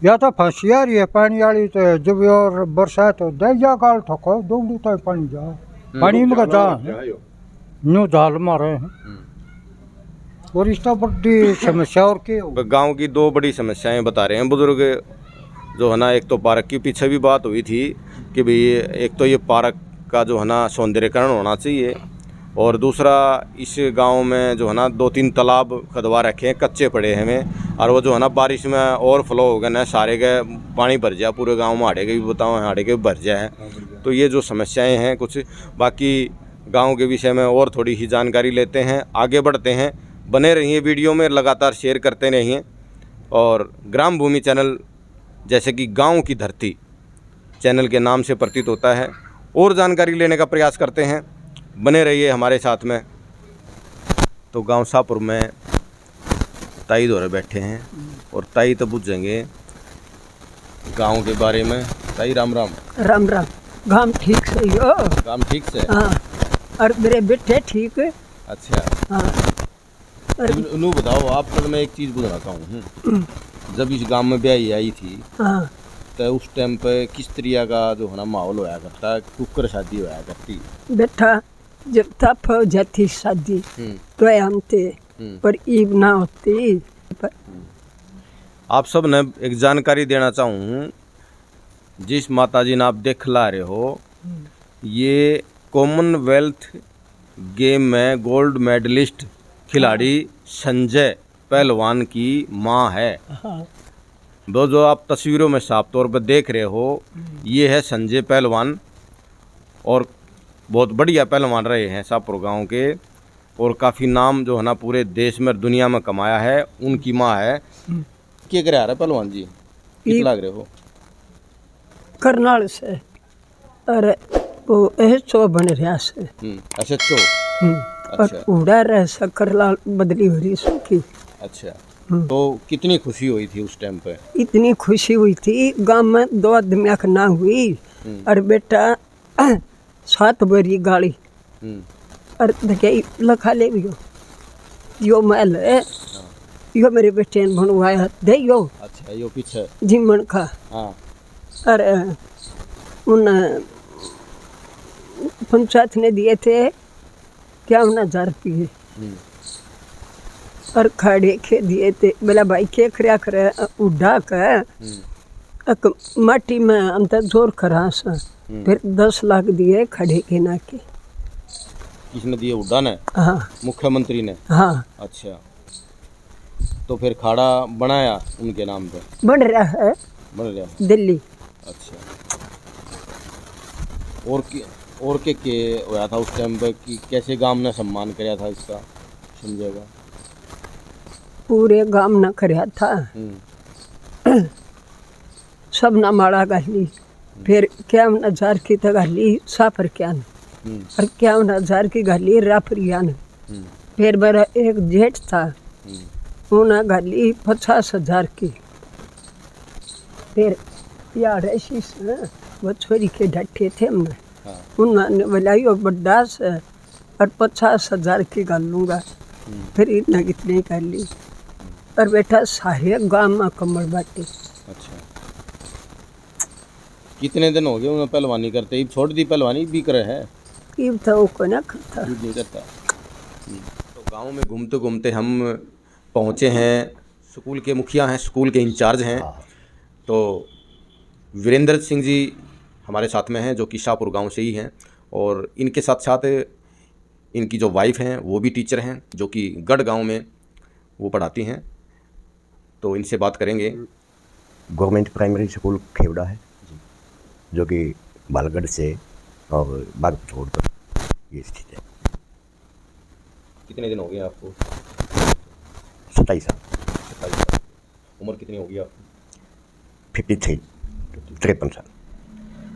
या तो फंसी आ रही है पानी वाली, तो जब और बरसात हो दे जा गाल ठोको दौड़ी तो पानी जाओ पानी में जा न्यू झाल मारे हैं। और इस तो बड़ी समस्या और के गांव की 2 बड़ी समस्याएं बता रहे हैं बुजुर्ग जो है ना। एक तो पार्क की पीछे भी बात हुई थी कि भाई एक तो ये पार्क का जो है ना सौंदर्यकरण होना चाहिए, और दूसरा इस गांव में जो है ना 2-3 तालाब खदवा रखे हैं, कच्चे पड़े हैं हमें। और वो जो है ना बारिश में और फ्लो हो गए ना, सारे के पानी भर जाए पूरे गांव में। हाड़े के भी बताओ, हाड़े के भी भर जाए। तो ये जो समस्याएं हैं कुछ, बाकी गांव के विषय में और थोड़ी ही जानकारी लेते हैं, आगे बढ़ते हैं। बने रहिए वीडियो में, लगातार शेयर करते रहिए। और ग्राम भूमि चैनल जैसे कि गांव की धरती चैनल के नाम से प्रतीत होता है, और जानकारी लेने का प्रयास करते हैं। बने रहिए हमारे साथ में। तो गांव शाहपुर में ताई दौरे बैठे हैं और ताई तो पूछेंगे गांव के बारे में। ताई राम राम। राम राम। गांव ठीक से हो? गांव ठीक से? हाँ, और मेरे बेटे ठीक है। अच्छा, हाँ। नू बताओ, आप पर मैं एक चीज़ पूछना चाहूँ। जब इस गांव में ब्याही आई थी, हाँ, तो उस टाइम पे किस तरह का जो है ना माहौल होया करता, कुकर शादी होया करती? बेटा जब था फौज थी शादी तो हम थे, पर ईब ना होती। आप सब ने एक जानकारी देना चाहूँ, जिस माता जी ने आप देख ला रहे हो, ये कॉमनवेल्थ गेम में गोल्ड मेडलिस्ट खिलाड़ी संजय पहलवान की माँ है। वो जो आप तस्वीरों में साफ तौर पर देख रहे हो, ये है संजय पहलवान, और बहुत बढ़िया पहलवान रहे हैं शाहपुर गांव के, और काफ़ी नाम जो है ना पूरे देश में दुनिया में कमाया है। उनकी माँ है। क्या करे आ रहा पहलवान जी, किस लग रहे हो? करनाल से, और वो ऐसो बन रहा से। अच्छा चो। और उड़ा रहे सकरलाल बदली हो रही सुखी। अच्छा, तो कितनी खुशी हुई थी उस टाइम पे? इतनी खुशी हुई थी, गांव में 2 आदमी ना हुई। और बेटा 7 बरी गाड़ी और देखिए लखा ले भी यो महल है, यो मेरे बेटे ने बनवाया दे यो। अच्छा, यो पीछे जिमन का। हाँ। और उन पंचायत ने दिए थे 51,000 रुपये, और खड़े के दिए थे। बोला भाई के खरिया करे उड़ा के माटी में अंतर जोर करा सा, फिर 10 लाख दिए खड़े के ना के। किसने दिए? उड्डा ने? हाँ, मुख्यमंत्री ने? हाँ। अच्छा, तो फिर खाड़ा बनाया उनके नाम पे? बन रहा है, बन रहा है दिल्ली। अच्छा, और के होया था उस टाइम पे कि कैसे गांव ने सम्मान कराया था इसका समझेगा? पूरे गांव ने कराया था, सब ना माड़ा गाली, फिर 51,000 की तो गाली साफर क्या न, और 51,000 की गाली राफरिया न। फिर मेरा एक जेठ था, उन्हें गाली 50,000 की। फिर यार ऐसी वो छोरी के ढट्ठे थे हमने, उन्होंने बोला यो बड्डा से और 50,000 की गाल लूँगा। फिर इतना कितने कर ली और बेटा सारे गांव में कमर बाटे। अच्छा, कितने दिन हो गए उन्हें पहलवानी करते? ही छोड़ दी पहलवानी भी करे है? इब तो वो को ना करता। नहीं करता। तो गांव में घूमते घूमते हम पहुंचे हैं, स्कूल के मुखिया हैं, स्कूल के इंचार्ज हैं। तो वीरेंद्र सिंह जी हमारे साथ में हैं, जो कि शाहपुर गांव से ही हैं, और इनके साथ साथ इनकी जो वाइफ हैं वो भी टीचर हैं, जो कि गढ़ गांव में वो पढ़ाती हैं। तो इनसे बात करेंगे। गवर्नमेंट प्राइमरी स्कूल खेवड़ा है, जो कि बालगढ़ से और बागपत रोड पर ये स्थित है। कितने दिन हो गए आपको? 27 साल। 27 साल। उम्र कितनी होगी आपकी? 53 साल।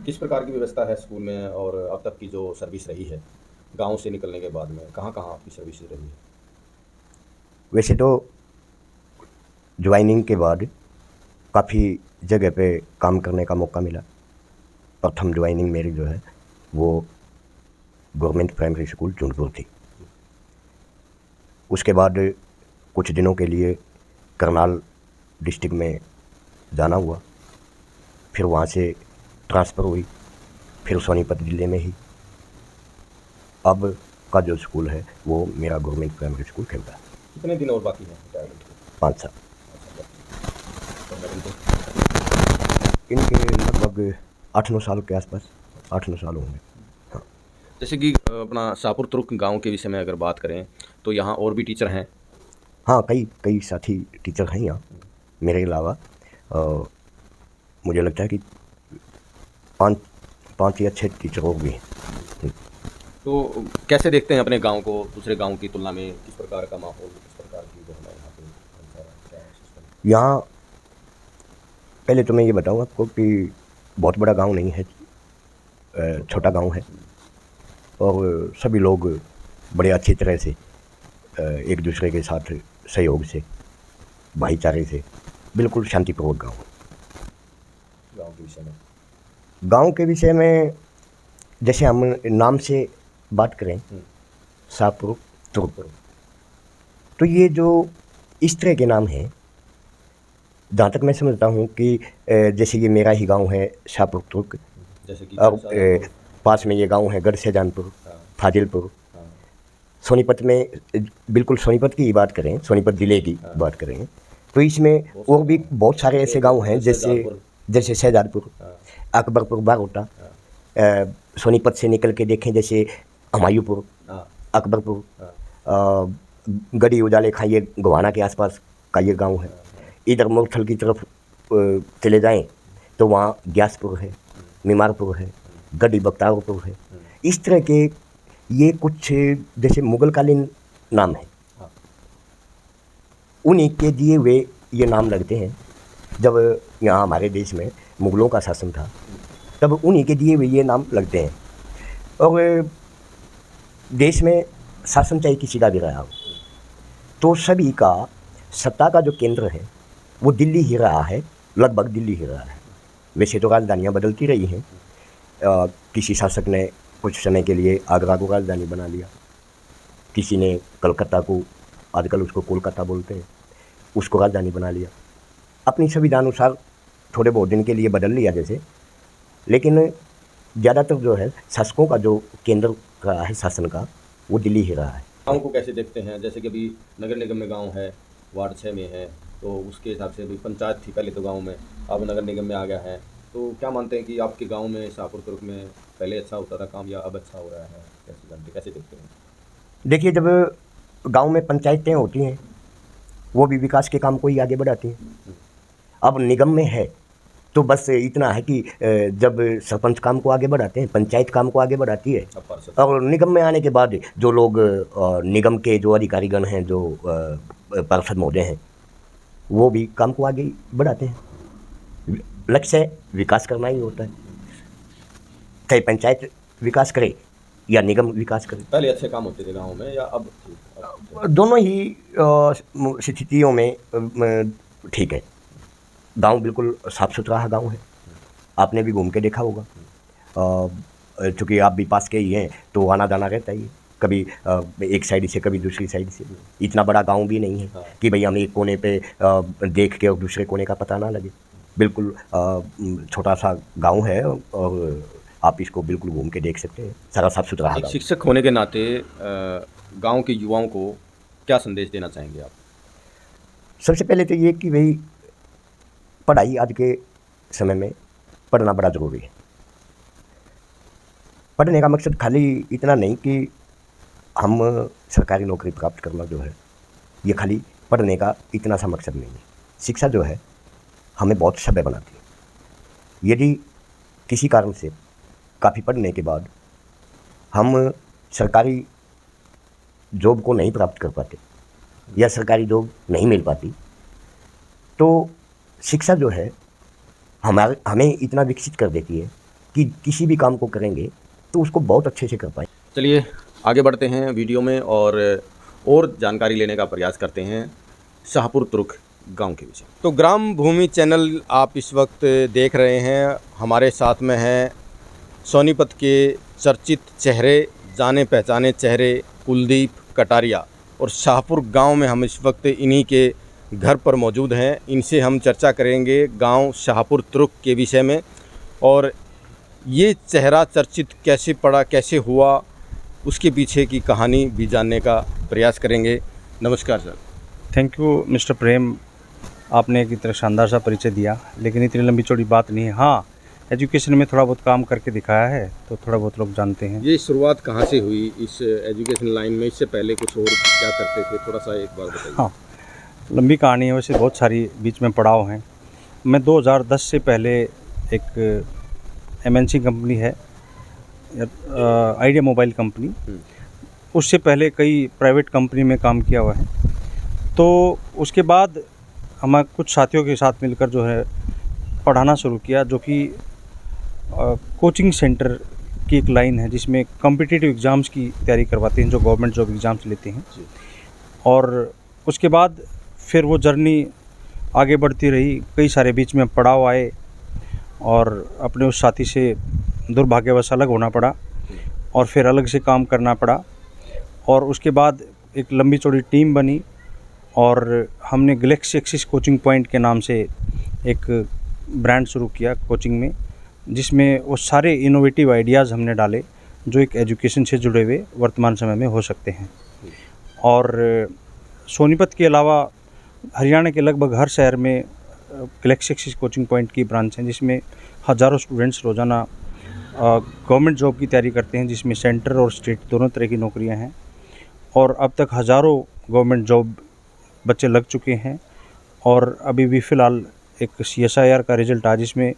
किस प्रकार की व्यवस्था है स्कूल में, और अब तक की जो सर्विस रही है गांव से निकलने के बाद में, कहाँ कहाँ आपकी सर्विस रही है? वैसे तो ज्वाइनिंग के बाद काफ़ी जगह पे काम करने का मौका मिला। प्रथम ज्वाइनिंग मेरी जो है वो गवर्नमेंट प्राइमरी स्कूल चुनपुर थी। उसके बाद कुछ दिनों के लिए करनाल डिस्ट्रिक्ट में जाना हुआ, फिर वहाँ से ट्रांसफ़र हुई, फिर सोनीपत जिले में ही अब का जो स्कूल है वो मेरा गवर्नमेंट प्राइमरी स्कूल खेलता है। कितने दिन और बाकी हैं रिटायरमेंट के? 5 साल। इनके लगभग 8-9 साल के आसपास, 8-9 साल होंगे। हाँ। जैसे कि अपना शाहपुर तुर्क गांव के विषय में अगर बात करें तो यहाँ और भी टीचर हैं? हाँ, कई साथी टीचर हैं यहाँ मेरे अलावा। मुझे लगता है कि 5 या 6 टीचर और भी हैं। तो कैसे देखते हैं अपने गांव को दूसरे गांव की तुलना में? किस प्रकार का माहौल, किस प्रकार की जो है यहाँ पे? यहाँ पहले तो मैं ये बताऊँ आपको कि बहुत बड़ा गांव नहीं है, छोटा गांव है, और सभी लोग बड़े अच्छी तरह से एक दूसरे के साथ सहयोग से, भाईचारे से, बिल्कुल शांतिपूर्वक गांव है। गांव के विषय में जैसे हम नाम से बात करें, शाहपुर तुर्क, तो ये जो इस तरह के नाम हैं, जहाँ तक मैं समझता हूँ कि जैसे ये मेरा ही गांव है शाहपुर तुर्क, जैसे कि और पास में ये गांव है गढ़ सैजानपुर, फाजिलपुर। सोनीपत में, बिल्कुल सोनीपत की ही बात करें, सोनीपत ज़िले की बात करें, तो इसमें और भी बहुत सारे ऐसे गांव हैं, जैसे शहजादपुर, अकबरपुर, बागोटा। सोनीपत से निकल के देखें जैसे हमायूपुर, अकबरपुर, गढ़ी उजाले खां, ये गोहाना के आसपास का ये गांव है। इधर मोरथल की तरफ चले जाएं तो वहाँ ग्यासपुर है, मीमारपुर है, गढ़ी बख्तारपुर है। इस तरह के ये कुछ जैसे मुगलकालीन नाम हैं, उन्हीं के दिए हुए ये नाम लगते हैं। जब यहाँ हमारे देश में मुगलों का शासन था तब उन्हीं के दिए हुए ये नाम लगते हैं। और देश में शासन चाहे किसी का भी रहा हो, तो सभी का सत्ता का जो केंद्र है वो दिल्ली ही रहा है, लगभग दिल्ली ही रहा है। वैसे तो राजधानियाँ बदलती रही हैं। किसी शासक ने कुछ समय के लिए आगरा को राजधानी बना लिया, किसी ने कलकत्ता को, आजकल उसको कोलकाता बोलते हैं, उसको राजधानी बना लिया। अपनी सुविधा अनुसार थोड़े बहुत दिन के लिए बदल लिया जैसे, लेकिन ज़्यादातर जो है शासकों का जो केंद्र रहा है शासन का, वो दिल्ली ही रहा है। गाँव को कैसे देखते हैं? जैसे कि अभी नगर निगम में गाँव है, वार्ड 6 में है, तो उसके हिसाब से अभी पंचायत थी पहले तो गाँव में, अब नगर निगम में आ गया है। तो क्या मानते हैं कि आपके गांव में, शाहपुर तुर्क में पहले अच्छा होता था काम, या अब अच्छा हो रहा है? कैसे देखते हैं? देखिए, जब गांव में पंचायतें होती हैं वो भी विकास के काम को ही आगे बढ़ाती हैं। अब निगम में है तो बस इतना है कि जब सरपंच काम को आगे बढ़ाते हैं, पंचायत काम को आगे बढ़ाती है, और निगम में आने के बाद जो लोग निगम के जो अधिकारीगण हैं, जो पार्षद महोदय हैं, वो भी काम को आगे बढ़ाते हैं। लक्ष्य विकास करना ही होता है, चाहे पंचायत विकास करे या निगम विकास करे। पहले अच्छे काम होते थे गाँव में, या अब दोनों ही स्थितियों में ठीक है। गांव बिल्कुल साफ़ सुथरा गांव है, आपने भी घूम के देखा होगा। चूँकि आप भी पास के ही हैं तो आना जाना रहता ही है, कभी एक साइड से कभी दूसरी साइड से। इतना बड़ा गांव भी नहीं है कि भाई हमें एक कोने पे देख के और दूसरे कोने का पता ना लगे। बिल्कुल छोटा सा गांव है और आप इसको बिल्कुल घूम के देख सकते हैं, सारा साफ सुथरा है। शिक्षक होने के नाते गांव के युवाओं को क्या संदेश देना चाहेंगे आप? सबसे पहले तो ये कि भाई पढ़ाई आज के समय में पढ़ना बड़ा ज़रूरी है। पढ़ने का मकसद खाली इतना नहीं कि हम सरकारी नौकरी प्राप्त करना जो है, ये खाली पढ़ने का इतना सा मकसद नहीं है। शिक्षा जो है हमें बहुत सभ्य बनाती है। यदि किसी कारण से काफ़ी पढ़ने के बाद हम सरकारी जॉब को नहीं प्राप्त कर पाते या सरकारी जॉब नहीं मिल पाती, तो शिक्षा जो है हमें इतना विकसित कर देती है कि किसी भी काम को करेंगे तो उसको बहुत अच्छे से कर पाए। चलिए आगे बढ़ते हैं वीडियो में और जानकारी लेने का प्रयास करते हैं शाहपुर तुरुक गांव के विषय। तो ग्राम भूमि चैनल आप इस वक्त देख रहे हैं। हमारे साथ में है सोनीपत के चर्चित चेहरे, जाने पहचाने चेहरे कुलदीप कटारिया, और शाहपुर गांव में हम इस वक्त इन्हीं के घर पर मौजूद हैं। इनसे हम चर्चा करेंगे गांव शाहपुर तुरुक के विषय में, और ये चेहरा चर्चित कैसे पड़ा, कैसे हुआ, उसके पीछे की कहानी भी जानने का प्रयास करेंगे। नमस्कार सर। थैंक यू मिस्टर प्रेम, आपने एक इतना शानदार सा परिचय दिया, लेकिन इतनी लंबी चौड़ी बात नहीं है। हाँ, एजुकेशन में थोड़ा बहुत काम करके दिखाया है तो थोड़ा बहुत लोग जानते हैं। ये शुरुआत कहाँ से हुई इस एजुकेशन लाइन में? इससे पहले कुछ और क्या करते थे, थोड़ा सा एक बार बताइए। हाँ, लंबी कहानी है, वैसे बहुत सारी बीच में पड़ाव हैं। मैं 2010 से पहले एक MNC कंपनी है, आइडिया मोबाइल कंपनी, उससे पहले कई प्राइवेट कंपनी में काम किया हुआ है। तो उसके बाद हम कुछ साथियों के साथ मिलकर जो है पढ़ाना शुरू किया, जो कि कोचिंग सेंटर की एक लाइन है जिसमें कॉम्पिटिटिव एग्ज़ाम्स की तैयारी करवाते हैं, जो गवर्नमेंट जॉब एग्ज़ाम्स लेते हैं। और उसके बाद फिर वो जर्नी आगे बढ़ती रही, कई सारे बीच में पड़ाव आए और अपने उस साथी से दुर्भाग्यवश अलग होना पड़ा और फिर अलग से काम करना पड़ा। और उसके बाद एक लंबी चौड़ी टीम बनी और हमने गैलेक्सी एक्सिस कोचिंग पॉइंट के नाम से एक ब्रांड शुरू किया कोचिंग में, जिसमें वो सारे इनोवेटिव आइडियाज़ हमने डाले जो एक एजुकेशन से जुड़े हुए वर्तमान समय में हो सकते हैं। और सोनीपत के अलावा हरियाणा के लगभग हर शहर में गैलेक्सी एक्सिस कोचिंग पॉइंट की ब्रांच हैं, जिसमें हज़ारों स्टूडेंट्स रोज़ाना गवर्नमेंट जॉब की तैयारी करते हैं, जिसमें सेंटर और स्टेट दोनों तरह की नौकरियां हैं। और अब तक हज़ारों गवर्नमेंट जॉब बच्चे लग चुके हैं। और अभी भी फ़िलहाल एक CSIR का रिज़ल्ट आया, जिसमें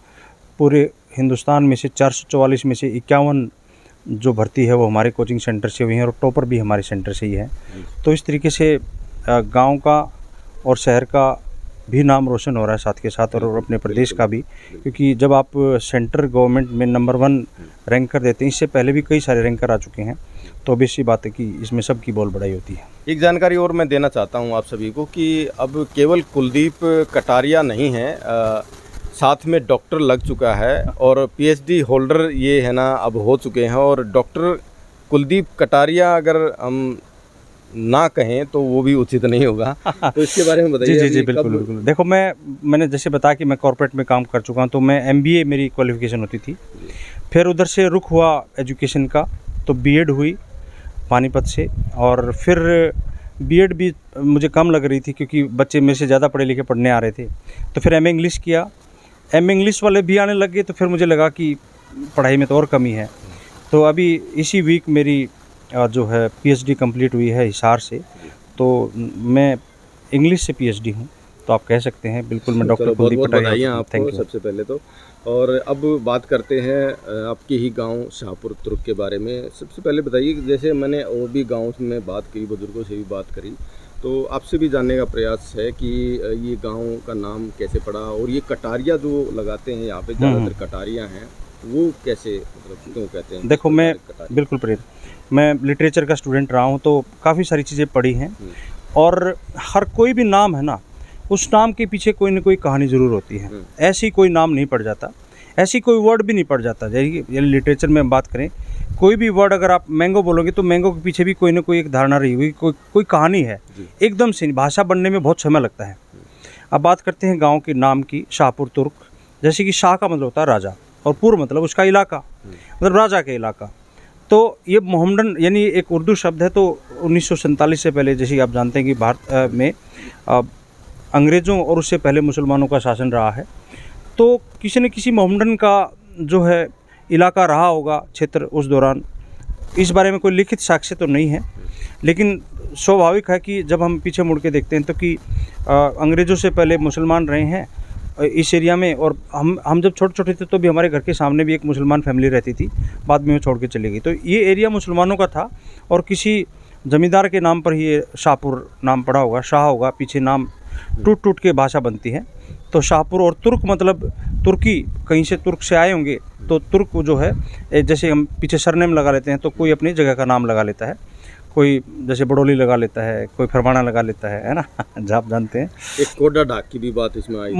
पूरे हिंदुस्तान में से 444 में से 51 जो भर्ती है वो हमारे कोचिंग सेंटर से हुई हैं और टॉपर भी हमारे सेंटर से ही है। तो इस तरीके से गांव का और शहर का भी नाम रोशन हो रहा है साथ के साथ, और अपने प्रदेश का भी, क्योंकि जब आप सेंटर गवर्नमेंट में नंबर 1 रैंकर देते हैं, इससे पहले भी कई सारे रैंकर आ चुके हैं, तो obvious सी बात है कि इसमें सबकी बोल बढ़ाई होती है। एक जानकारी और मैं देना चाहता हूं आप सभी को कि अब केवल कुलदीप कटारिया नहीं है, साथ में डॉक्टर लग चुका है और PhD होल्डर ये है ना अब हो चुके हैं। और डॉक्टर कुलदीप कटारिया अगर हम ना कहें तो वो भी उचित नहीं होगा। तो इसके बारे में बताइए। जी बिल्कुल बिल्कुल। देखो, मैंने जैसे बताया कि मैं कॉर्पोरेट में काम कर चुका हूँ, तो मैं MBA मेरी क्वालिफिकेशन होती थी। फिर उधर से रुख हुआ एजुकेशन का, तो B.Ed हुई पानीपत से, और फिर B.Ed भी मुझे कम लग रही थी क्योंकि बच्चे मेरे से ज़्यादा पढ़े लिखे पढ़ने आ रहे थे। तो फिर MA इंग्लिश किया, MA इंग्लिश वाले भी आने लग गए, तो फिर मुझे लगा कि पढ़ाई में तो और कमी है। तो अभी इसी वीक मेरी जो है PhD कंप्लीट हुई है हिसार से, तो मैं इंग्लिश से PhD हूँ, तो आप कह सकते हैं बिल्कुल मैं डॉक्टर कुलदीप कटारिया। आपको सबसे पहले तो। और अब बात करते हैं आपके ही गांव शाहपुर तुरुक के बारे में। सबसे पहले बताइए, जैसे मैंने और भी गाँव में बात की, बुजुर्गों से भी बात करी, तो आपसे भी जानने का प्रयास है कि ये गांव का नाम कैसे पड़ा, और ये कटारिया जो लगाते हैं यहाँ पे ज़्यादातर कटारिया हैं, वो कैसे, मतलब क्यों कहते हैं? देखो, मैं बिल्कुल प्रेम, मैं लिटरेचर का स्टूडेंट रहा हूँ, तो काफ़ी सारी चीज़ें पढ़ी हैं। और हर कोई भी नाम है ना, उस नाम के पीछे कोई ना कोई कहानी ज़रूर होती है। ऐसी कोई नाम नहीं पड़ जाता, ऐसी कोई वर्ड भी नहीं पड़ जाता। जैसे लिटरेचर में हम बात करें, कोई भी वर्ड अगर आप मैंगो बोलोगे तो मैंगो के पीछे भी कोई ना कोई एक धारणा रही हुई, कोई कहानी है। एकदम से भाषा बनने में बहुत समय लगता है। अब बात करते हैं गांव के नाम की। शाहपुर तुर्क, जैसे कि शाह का मतलब होता है राजा और पुर मतलब उसका इलाका, मतलब राजा का इलाका। तो ये मोहम्मडन यानी एक उर्दू शब्द है। तो 1947 से पहले, जैसे आप जानते हैं कि भारत में अंग्रेज़ों और उससे पहले मुसलमानों का शासन रहा है। तो किसी न किसी मोहम्मडन का जो है इलाका रहा होगा, क्षेत्र, उस दौरान। इस बारे में कोई लिखित साक्ष्य तो नहीं है, लेकिन स्वाभाविक है कि जब हम पीछे मुड़ के देखते हैं तो कि अंग्रेज़ों से पहले मुसलमान रहे हैं इस एरिया में। और हम जब छोटे छोटे थे तो भी हमारे घर के सामने भी एक मुसलमान फैमिली रहती थी, बाद में वो छोड़ के चली गई। तो ये एरिया मुसलमानों का था और किसी ज़मींदार के नाम पर ही ये शाहपुर नाम पड़ा होगा, शाह होगा, पीछे नाम टूट टूट के भाषा बनती है। तो शाहपुर और तुर्क मतलब तुर्की, कहीं से तुर्क से आए होंगे। तो तुर्क जो है, जैसे हम पीछे सरनेम लगा लेते हैं तो कोई अपनी जगह का नाम लगा लेता है, कोई जैसे बडोली लगा लेता है, कोई फरमाना लगा लेता है ना। आप जानते हैं। एक कोडा डाक की भी बात इसमें आई।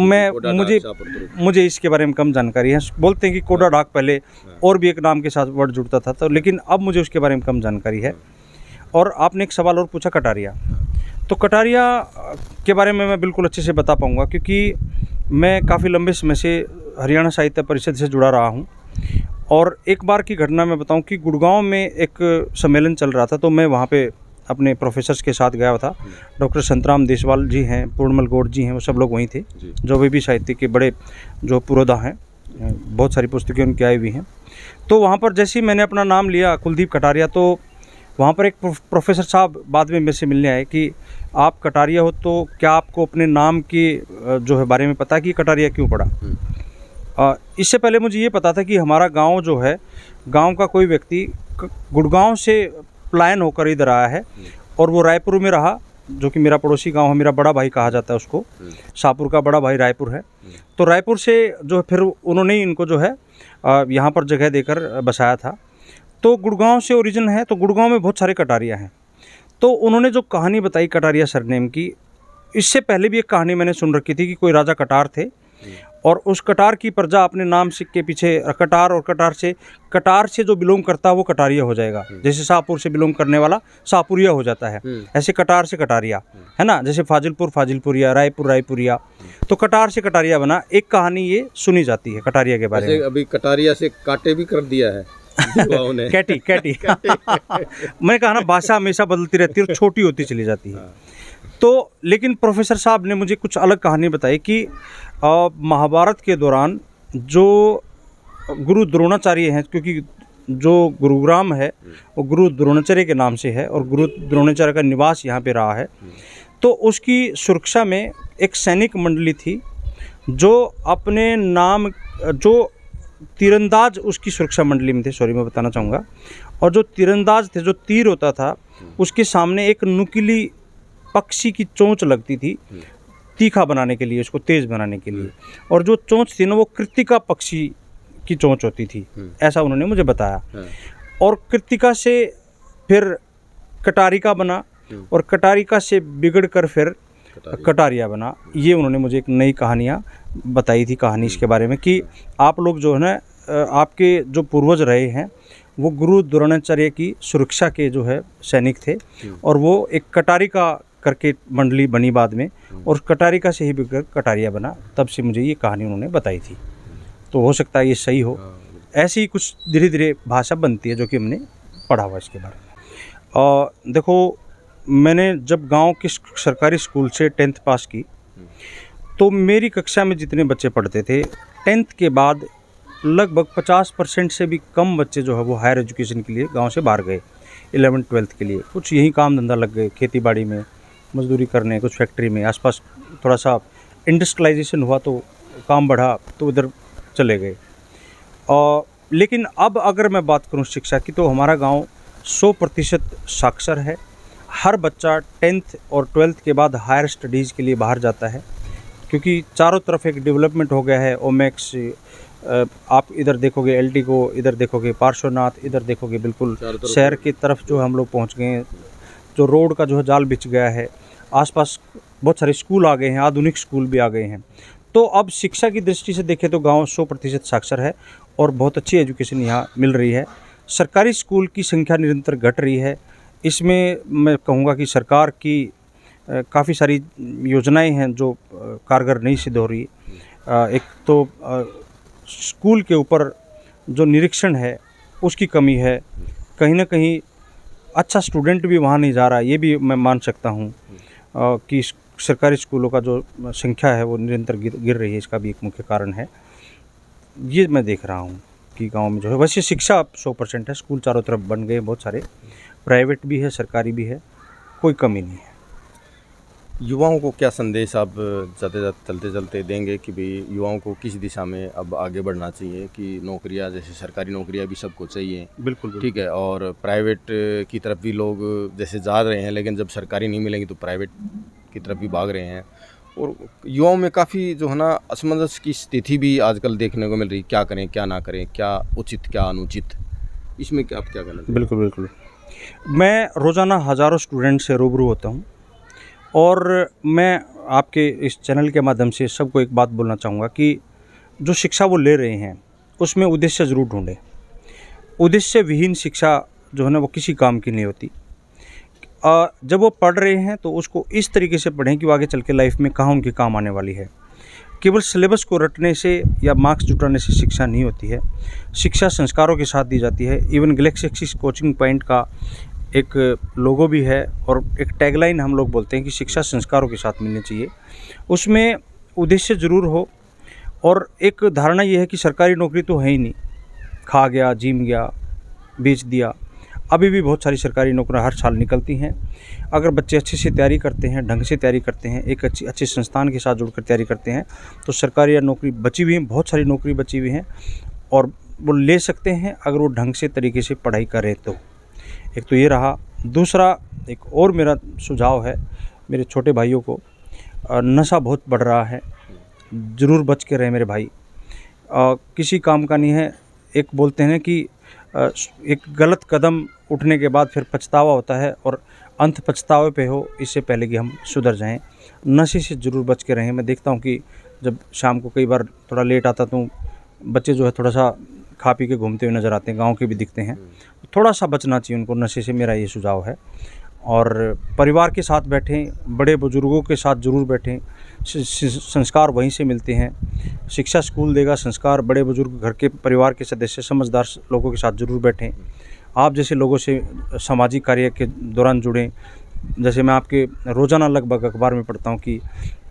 मुझे इसके बारे में कम जानकारी है। बोलते हैं कि कोडा डाक पहले और भी एक नाम के साथ वर्ड जुड़ता था, तो लेकिन अब मुझे उसके बारे में कम जानकारी है। और आपने एक सवाल और पूछा कटारिया। तो कटारिया के बारे में मैं बिल्कुल अच्छे से बता पाऊँगा, क्योंकि मैं काफ़ी लंबे समय से हरियाणा साहित्य परिषद से जुड़ा रहा हूँ। और एक बार की घटना मैं बताऊं कि गुड़गांव में एक सम्मेलन चल रहा था, तो मैं वहाँ पे अपने प्रोफेसर्स के साथ गया था। डॉक्टर संतराम देसवाल जी हैं, पूर्णमल गौड़ जी हैं, वो सब लोग वहीं थे, जो भी साहित्य के बड़े जो पुरोधा हैं, बहुत सारी पुस्तकें उनकी आई हुई हैं। तो वहाँ पर जैसे ही मैंने अपना नाम लिया कुलदीप कटारिया, तो वहाँ पर एक प्रोफेसर साहब बाद में मेरे से मिलने आए कि आप कटारिया हो तो क्या आपको अपने नाम के जो है बारे में पता है कि कटारिया क्यों पड़ा। इससे पहले मुझे ये पता था कि हमारा गांव जो है, गांव का कोई व्यक्ति गुड़गांव से पलायन होकर इधर आया है और वो रायपुर में रहा, जो कि मेरा पड़ोसी गांव है, मेरा बड़ा भाई कहा जाता है उसको। शाहपुर का बड़ा भाई रायपुर है। तो रायपुर से जो फिर उन्होंने ही इनको जो है यहाँ पर जगह देकर बसाया था। तो गुड़गांव से ओरिजिन है, तो गुड़गांव में बहुत सारे कटारिया हैं। तो उन्होंने जो कहानी बताई कटारिया सरनेम की, इससे पहले भी एक कहानी मैंने सुन रखी थी कि कोई राजा कटार थे और उस कटार की प्रजा अपने नाम के पीछे कटार, और कटार से जो बिलोंग करता है वो कटारिया हो जाएगा। जैसे शाहपुर से बिलोंग करने वाला शाहपुरिया हो जाता है, ऐसे कटार से कटारिया, है ना। जैसे फाजिलपुर फाजिलपुरिया, रायपुर रायपुरिया, तो कटार से कटारिया बना। एक कहानी ये सुनी जाती है कटारिया के बारे में। अभी कटारिया से काटे भी कर दिया है कैटी मैंने कहा ना, भाषा हमेशा बदलती रहती है और छोटी होती चली जाती है। तो लेकिन प्रोफेसर साहब ने मुझे कुछ अलग कहानी बताई कि महाभारत के दौरान जो गुरु द्रोणाचार्य हैं, क्योंकि जो गुरुग्राम है वो गुरु द्रोणाचार्य के नाम से है और गुरु द्रोणाचार्य का निवास यहाँ पे रहा है। तो उसकी सुरक्षा में एक सैनिक मंडली थी जो अपने नाम, जो तीरंदाज उसकी सुरक्षा मंडली में थे, सॉरी मैं बताना चाहूँगा। और जो तीरंदाज थे, जो तीर होता था, उसके सामने एक नुकीली पक्षी की चोंच लगती थी तीखा बनाने के लिए, उसको तेज़ बनाने के लिए। और जो चोंच थी ना, वो कृत्तिका पक्षी की चोंच होती थी, ऐसा उन्होंने मुझे बताया। और कृत्तिका से फिर कटारिका बना और कटारिका से बिगड़ कर फिर कटारिया बना। ये उन्होंने मुझे एक नई कहानियाँ बताई थी, कहानी इसके बारे में कि आप लोग जो है ना, आपके जो पूर्वज रहे हैं वो गुरु द्रोणाचार्य की सुरक्षा के जो है सैनिक थे और वो एक कटारिका करके मंडली बनी बाद में, और कटारिका से ही बिगड़ कटारिया बना। तब से मुझे ये कहानी उन्होंने बताई थी। तो हो सकता है ये सही हो। ऐसी ही कुछ धीरे धीरे भाषा बनती है, जो कि हमने पढ़ा हुआ इसके बारे में। और देखो, मैंने जब गांव के सरकारी स्कूल से 10th पास की, तो मेरी कक्षा में जितने बच्चे पढ़ते थे, 10th के बाद लगभग 50% से भी कम बच्चे जो है वो हायर एजुकेशन के लिए गांव से बाहर गए, 11th 12th के लिए। कुछ यही काम धंधा लग गए, खेती बाड़ी में मजदूरी करने, कुछ फैक्ट्री में, आसपास थोड़ा सा इंडस्ट्रियलाइजेशन हुआ तो काम बढ़ा तो उधर चले गए। और लेकिन अब अगर मैं बात करूं शिक्षा की, तो हमारा गांव 100% साक्षर है। हर बच्चा 10th और 12th के बाद हायर स्टडीज़ के लिए बाहर जाता है, क्योंकि चारों तरफ एक डेवलपमेंट हो गया है। ओमेक्स, आप इधर देखोगे एलटी को, इधर देखोगे पार्श्वनाथ, इधर देखोगे बिल्कुल शहर की तरफ जो हम लोग पहुंच गए हैं। जो रोड का जो है जाल बिछ गया है, आसपास बहुत सारे स्कूल आ गए हैं, आधुनिक स्कूल भी आ गए हैं। तो अब शिक्षा की दृष्टि से देखें तो गांव 100% साक्षर है और बहुत अच्छी एजुकेशन यहाँ मिल रही है। सरकारी स्कूल की संख्या निरंतर घट रही है। इसमें मैं कहूँगा कि सरकार की काफ़ी सारी योजनाएं हैं जो कारगर नहीं सिद्ध हो रही। एक तो स्कूल के ऊपर जो निरीक्षण है उसकी कमी है, कहीं ना कहीं अच्छा स्टूडेंट भी वहाँ नहीं जा रहा, ये भी मैं मान सकता हूँ कि सरकारी स्कूलों का जो संख्या है वो निरंतर गिर रही है। इसका भी एक मुख्य कारण है, ये मैं देख रहा हूँ कि गांव में जो है। वैसे शिक्षा 100% है, स्कूल चारों तरफ बन गए, बहुत सारे प्राइवेट भी है, सरकारी भी है, कोई कमी नहीं है। युवाओं को क्या संदेश आप चलते चलते देंगे कि भाई युवाओं को किस दिशा में अब आगे बढ़ना चाहिए कि नौकरियां, जैसे सरकारी नौकरियां भी सबको चाहिए, बिल्कुल ठीक है, और प्राइवेट की तरफ भी लोग जैसे जा रहे हैं, लेकिन जब सरकारी नहीं मिलेंगी तो प्राइवेट की तरफ भी भाग रहे हैं। और युवाओं में काफ़ी जो है ना असमंजस की स्थिति भी आजकल देखने को मिल रही, क्या करें क्या ना करें, क्या उचित क्या अनुचित, इसमें क्या आप क्या कहना चाहिए? बिल्कुल बिल्कुल। मैं रोज़ाना हज़ारों स्टूडेंट से रूबरू होता हूँ और मैं आपके इस चैनल के माध्यम से सबको एक बात बोलना चाहूँगा कि जो शिक्षा वो ले रहे हैं उसमें उद्देश्य ज़रूर ढूंढें। उद्देश्य विहीन शिक्षा जो है ना वो किसी काम की नहीं होती। जब वो पढ़ रहे हैं तो उसको इस तरीके से पढ़ें कि वो आगे चल के लाइफ में कहाँ उनके काम आने वाली है। केवल सिलेबस को रटने से या मार्क्स जुटाने से शिक्षा नहीं होती है। शिक्षा संस्कारों के साथ दी जाती है। Even Galaxy axis coaching point का एक लोगो भी है और एक टैगलाइन हम लोग बोलते हैं कि शिक्षा संस्कारों के साथ मिलनी चाहिए। उसमें उद्देश्य ज़रूर हो और एक धारणा ये है कि सरकारी नौकरी तो है ही नहीं, खा गया, जिम गया, बेच दिया। अभी भी बहुत सारी सरकारी नौकरियां हर साल निकलती हैं। अगर बच्चे अच्छे से तैयारी करते हैं, ढंग से तैयारी करते हैं, एक अच्छे संस्थान के साथ जुड़कर तैयारी करते हैं तो सरकारी या नौकरी बची हुई हैं, बहुत सारी नौकरी बची हुई हैं और वो ले सकते हैं अगर वो ढंग से तरीके से पढ़ाई करें तो। एक तो ये रहा। दूसरा एक और मेरा सुझाव है मेरे छोटे भाइयों को, नशा बहुत बढ़ रहा है, ज़रूर बच के रहे मेरे भाई। किसी काम का नहीं है। एक बोलते हैं कि एक गलत कदम उठने के बाद फिर पछतावा होता है और अंत पछतावे पे हो, इससे पहले कि हम सुधर जाएं। नशे से ज़रूर बच के रहें। मैं देखता हूँ कि जब शाम को कई बार थोड़ा लेट आता तो बच्चे जो है थोड़ा सा खा पी के घूमते हुए नज़र आते हैं, गांव के भी दिखते हैं। थोड़ा सा बचना चाहिए उनको नशे से, मेरा ये सुझाव है। और परिवार के साथ बैठें, बड़े बुजुर्गों के साथ ज़रूर बैठें। संस्कार वहीं से मिलते हैं। शिक्षा स्कूल देगा, संस्कार बड़े बुजुर्ग, घर के परिवार के सदस्य, समझदार लोगों के साथ ज़रूर बैठें। आप जैसे लोगों से सामाजिक कार्य के दौरान जुड़ें। जैसे मैं आपके रोज़ाना लगभग अखबार में पढ़ता हूँ कि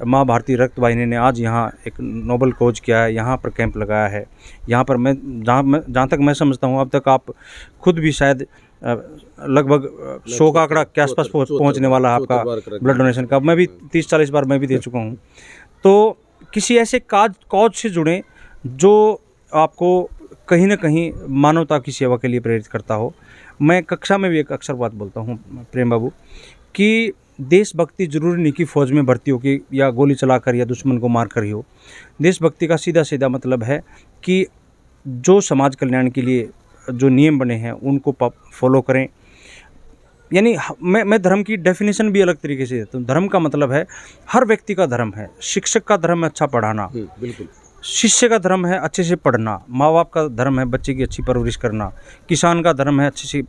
माँ भारती रक्त वाहिनी ने आज यहाँ एक नोबल खोज किया है, यहाँ पर कैंप लगाया है। यहाँ पर मैं जहाँ तक मैं समझता हूँ अब तक आप खुद भी शायद लगभग 100 का आंकड़ा के आसपास पहुँचने वाला है आपका ब्लड डोनेशन का। मैं भी 30-40 बार मैं भी दे चुका हूँ। तो किसी ऐसे कॉज से जुड़ें जो आपको कहीं ना कहीं मानवता की सेवा के लिए प्रेरित करता हो। मैं कक्षा में भी एक अक्सर बात बोलता हूँ प्रेम बाबू कि देशभक्ति जरूरी नहीं कि फ़ौज में भर्ती हो कि या गोली चलाकर या दुश्मन को मार कर ही हो। देशभक्ति का सीधा सीधा मतलब है कि जो समाज कल्याण के लिए जो नियम बने हैं उनको फॉलो करें। यानी मैं धर्म की डेफिनेशन भी अलग तरीके से देता हूँ। धर्म का मतलब है हर व्यक्ति का धर्म है। शिक्षक का धर्म है अच्छा पढ़ाना, बिल्कुल। शिष्य का धर्म है अच्छे से पढ़ना, माँ बाप का धर्म है बच्चे की अच्छी परवरिश करना, किसान का धर्म है अच्छी सी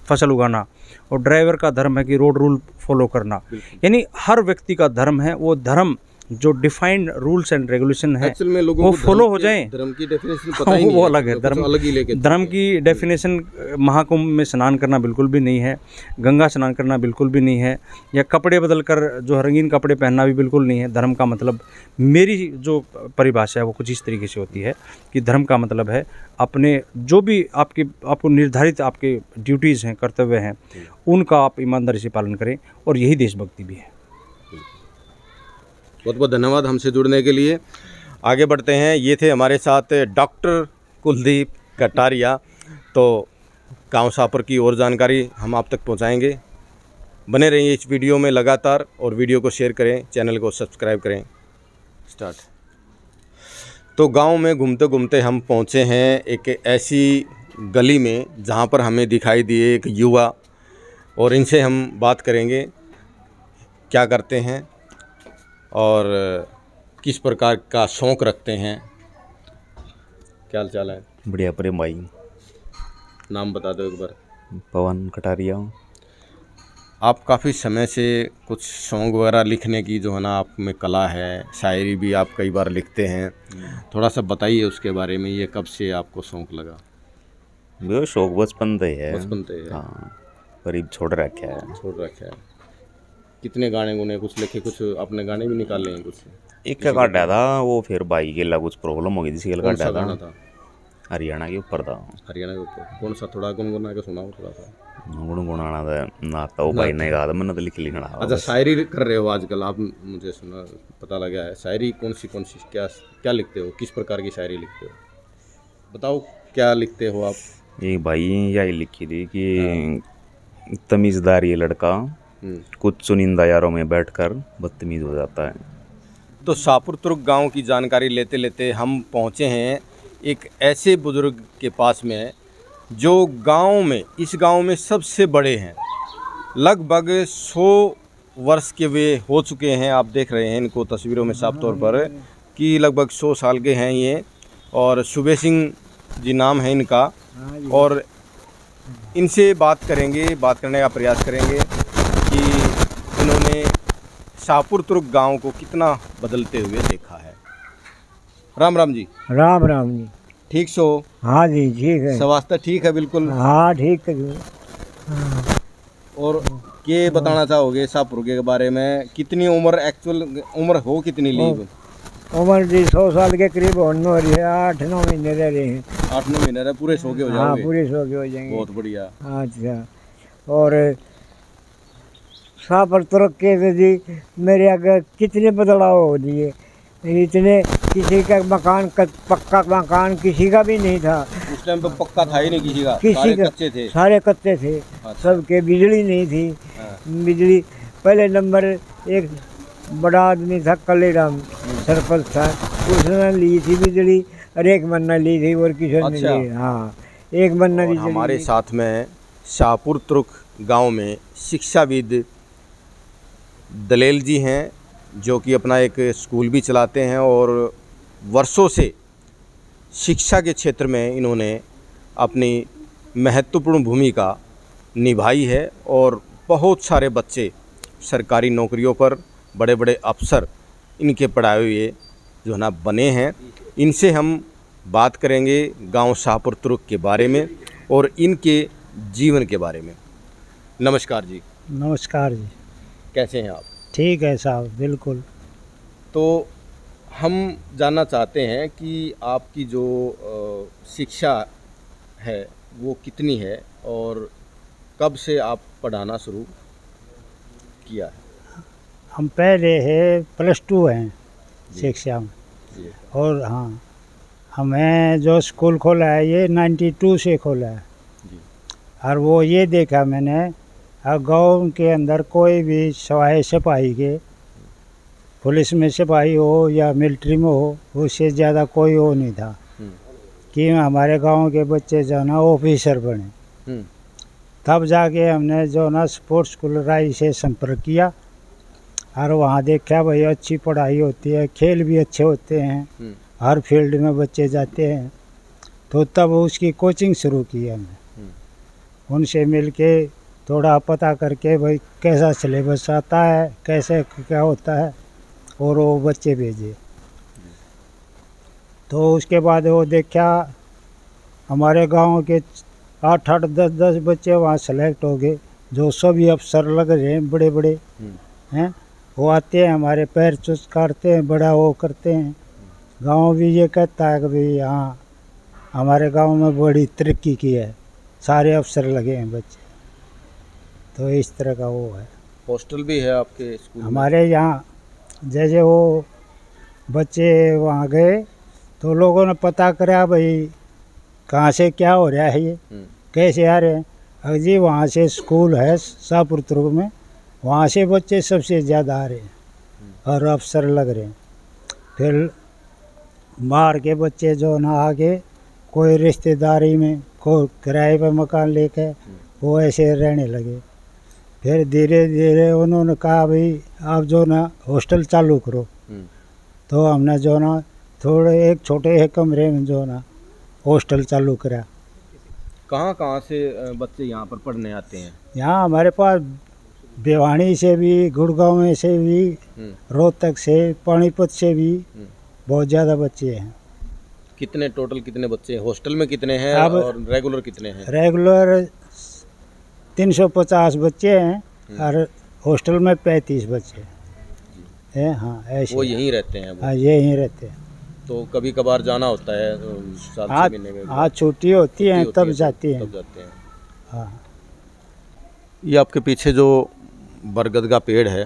फसल उगाना और ड्राइवर का धर्म है कि रोड रूल फॉलो करना। यानी हर व्यक्ति का धर्म है, वो धर्म जो डिफाइंड रूल्स एंड रेगुलेशन है वो फॉलो हो जाए। धर्म की डेफिनेशन पता ही नहीं वो अलग है। धर्म की डेफिनेशन महाकुंभ में स्नान करना बिल्कुल भी नहीं है, गंगा स्नान करना बिल्कुल भी नहीं है, या कपड़े बदल कर जो रंगीन कपड़े पहनना भी बिल्कुल नहीं है। धर्म का मतलब, मेरी जो परिभाषा है वो कुछ इस तरीके से होती है कि धर्म का मतलब है अपने जो भी आपको निर्धारित आपके ड्यूटीज़ हैं, कर्तव्य हैं, उनका आप ईमानदारी से पालन करें और यही देशभक्ति भी है। बहुत बहुत धन्यवाद हमसे जुड़ने के लिए। आगे बढ़ते हैं। ये थे हमारे साथ डॉक्टर कुलदीप कटारिया। तो गांव शाहपुर की और जानकारी हम आप तक पहुंचाएंगे। बने रहिए इस वीडियो में लगातार और वीडियो को शेयर करें, चैनल को सब्सक्राइब करें। स्टार्ट। तो गांव में घूमते घूमते हम पहुंचे हैं एक ऐसी गली में जहां पर हमें दिखाई दिए एक युवा, और इनसे हम बात करेंगे क्या करते हैं और किस प्रकार का शौक़ रखते हैं। क्या हाल चाल है? बढ़िया प्रेम भाई। नाम बता दो एक बार। पवन कटारिया। आप काफ़ी समय से कुछ सॉन्ग वगैरह लिखने की जो है ना आप में कला है, शायरी भी आप कई बार लिखते हैं, थोड़ा सा बताइए उसके बारे में। ये कब से आपको शौक़ लगा? वो शौक बचपन से है। बचपन से है? हाँ, करीब छोड़ रखा है। छोड़ रखा है। कितने गाने गुने कुछ लिखे, कुछ अपने गाने भी निकाले हैं कुछ? एक का काटा था वो, फिर भाई के कुछ प्रॉब्लम हो गई थी, कौन सा गाना था? हरियाणा के ऊपर था। हरियाणा के ऊपर कौन सा? थोड़ा गुनगुना के सुनाओ थोड़ा सा। गुनगुनाना था ना था वो भाई ने कहा था, मैंने तो लिख लिखना। अच्छा, शायरी कर रहे हो आजकल आप? मुझे सुना पता लगा है। शायरी कौन सी क्या क्या लिखते हो? किस प्रकार की शायरी लिखते हो? बताओ क्या लिखते हो आप? ये भाई यही लिखी थी कि तमीज़दार ये लड़का कुछ चुनिंदा यारों में बैठकर बदतमीज हो जाता है। तो शाहपुर तुर्क गांव की जानकारी लेते लेते हम पहुंचे हैं एक ऐसे बुजुर्ग के पास में जो इस गांव में सबसे बड़े हैं। लगभग 100 वर्ष के वे हो चुके हैं। आप देख रहे हैं इनको तस्वीरों में साफ तौर पर कि लगभग 100 साल के हैं ये, और सुबे सिंह जी नाम है इनका। और इनसे बात करने का प्रयास करेंगे कि इन्होंने शाहपुर तुर्क गांव को कितना बदलते हुए देखा है। राम राम जी। राम राम जी। ठीक सो? हाँ जी ठीक है। स्वास्थ्य ठीक है? बिल्कुल हाँ ठीक है। और के बताना चाहोगे शाहपुर के बारे में? कितनी उम्र, एक्चुअल उम्र हो कितनी ली? उम्र जी 100 साल के करीब होने हो रही है। 8-9 महीने रह रहे हैं। 8-9 महीने रहे, पूरे 100 के हो जाओगे? हाँ पूरे 100 के हो जाएंगे। बहुत बढ़िया। अच्छा, और शाहपुर तुर्क के जी मेरे आगे कितने बदलाव हो दिए। इतने किसी का मकान पक्का मकान किसी का भी नहीं था उस टाइम पे। पक्का था ही नहीं किसी का, सारे कच्चे थे। सारे कच्चे थे। सबके बिजली नहीं थी। बिजली पहले नंबर एक बड़ा आदमी था कलेराम, सरपंच था, उसने ली थी बिजली, और एक मन्ना ली थी और किसी ने ली। हाँ, एक मन्ना ली। हमारे साथ में शाहपुर तुर्क गांव में शिक्षाविद दलेल जी हैं, जो कि अपना एक स्कूल भी चलाते हैं और वर्षों से शिक्षा के क्षेत्र में इन्होंने अपनी महत्वपूर्ण भूमिका निभाई है। और बहुत सारे बच्चे सरकारी नौकरियों पर, बड़े बड़े अफसर इनके पढ़ाए हुए जो है ना बने हैं। इनसे हम बात करेंगे गांव शाहपुर तुर्क के बारे में और इनके जीवन के बारे में। नमस्कार जी। नमस्कार जी। कैसे हैं आप? ठीक है साहब, बिल्कुल। तो हम जानना चाहते हैं कि आपकी जो शिक्षा है वो कितनी है और कब से आप पढ़ाना शुरू किया है? हम पहले है +2 हैं शिक्षा में। और हाँ, हमें जो स्कूल खोला है ये 92 से खोला है। और वो ये देखा मैंने, गांव के अंदर कोई भी सवाए सिपाही के, पुलिस में सिपाही हो या मिलिट्री में हो, उससे ज़्यादा कोई वो नहीं था कि हमारे गांव के बच्चे जो ना ऑफिसर बने। तब जाके हमने जो ना स्पोर्ट्स स्कूल राय से संपर्क किया और वहाँ देखा भाई अच्छी पढ़ाई होती है, खेल भी अच्छे होते हैं, हर फील्ड में बच्चे जाते हैं। तो तब उसकी कोचिंग शुरू की हमने। उनसे मिलके थोड़ा पता करके भाई कैसा सिलेबस आता है, कैसे क्या होता है, और वो बच्चे भेजे। तो उसके बाद वो देखा हमारे गांव के 8-8, 10-10 बच्चे वहाँ सेलेक्ट हो गए, जो सभी अफसर लग रहे हैं, बड़े बड़े हैं। वो आते हैं हमारे पैर चुस्कारते हैं, बड़ा वो करते हैं। गांव भी ये कहता है कि भाई हाँ हमारे गांव में बड़ी तरक्की की है, सारे अफसर लगे हैं बच्चे। तो इस तरह का वो है। हॉस्टल भी है आपके स्कूल में? हमारे यहाँ जैसे वो बच्चे वहाँ गए तो लोगों ने पता करा भाई कहाँ से क्या हो रहा है, ये कैसे आ रहे हैं। अगर जी वहाँ से स्कूल है शाहपुर तुर्क में, वहाँ से बच्चे सबसे ज़्यादा आ रहे हैं और अफसर लग रहे हैं। फिर मार के बच्चे जो ना आगे कोई रिश्तेदारी में कोई किराए पर मकान लेके वो ऐसे रहने लगे। फिर धीरे धीरे उन्होंने कहा भाई आप जो ना हॉस्टल चालू करो। तो हमने जो ना थोड़े एक छोटे कमरे में जो ना हॉस्टल चालू करा। कहाँ से बच्चे यहाँ पर पढ़ने आते हैं? यहाँ हमारे पास भिवानी से भी, गुड़गांव में से भी, रोहतक से, पानीपत से भी बहुत ज़्यादा बच्चे हैं। कितने टोटल कितने बच्चे हैं हॉस्टल में, कितने हैं अब और रेगुलर कितने हैं? रेगुलर 350 बच्चे हैं और हॉस्टल में 35 बच्चे हैं। हाँ ऐसे वो यहीं रहते हैं? हाँ यहीं रहते हैं। तो कभी कभार जाना होता है साल 6 महीने में? हाँ छुट्टी होती है तब जाती हैं। तब जाते हैं। हाँ ये आपके पीछे जो बरगद का पेड़ है